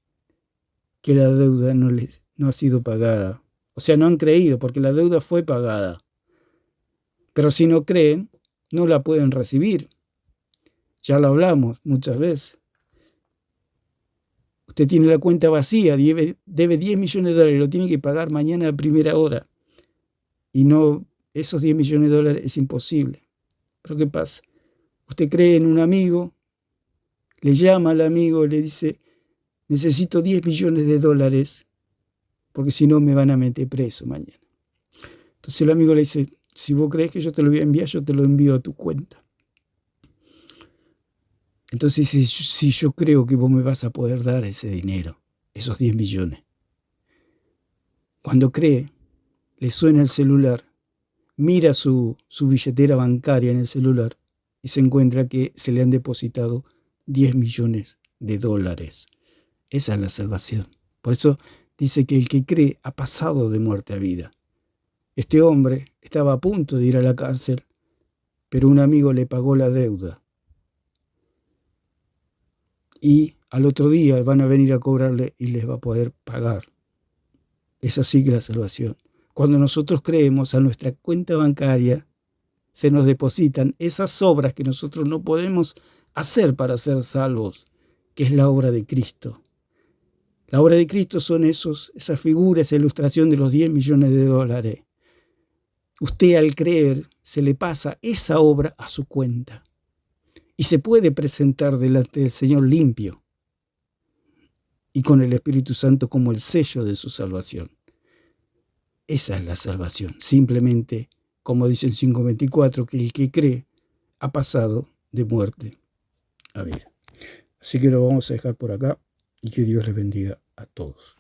Speaker 2: que la deuda no ha sido pagada. O sea, no han creído porque la deuda fue pagada. Pero si no creen, no la pueden recibir. Ya lo hablamos muchas veces. Usted tiene la cuenta vacía, debe 10 millones de dólares, lo tiene que pagar mañana a primera hora. Y no, esos 10 millones de dólares es imposible. Pero ¿qué pasa? Usted cree en un amigo, le llama al amigo, le dice, necesito 10 millones de dólares, porque si no me van a meter preso mañana. Entonces el amigo le dice, si vos crees que yo te lo voy a enviar, yo te lo envío a tu cuenta. Entonces dice, si yo creo que vos me vas a poder dar ese dinero, esos 10 millones. Cuando cree, le suena el celular, mira su billetera bancaria en el celular y se encuentra que se le han depositado 10 millones de dólares. Esa es la salvación. Por eso dice que el que cree ha pasado de muerte a vida. Este hombre estaba a punto de ir a la cárcel, pero un amigo le pagó la deuda. Y al otro día van a venir a cobrarle y les va a poder pagar. Es así que la salvación. Cuando nosotros creemos, a nuestra cuenta bancaria se nos depositan esas obras que nosotros no podemos hacer para ser salvos, que es la obra de Cristo. La obra de Cristo son esas figuras, esa ilustración de los 10 millones de dólares. Usted al creer se le pasa esa obra a su cuenta y se puede presentar delante del Señor limpio y con el Espíritu Santo como el sello de su salvación. Esa es la salvación. Simplemente, como dice en 5:24, que el que cree ha pasado de muerte a vida. Así que lo vamos a dejar por acá y que Dios les bendiga a todos.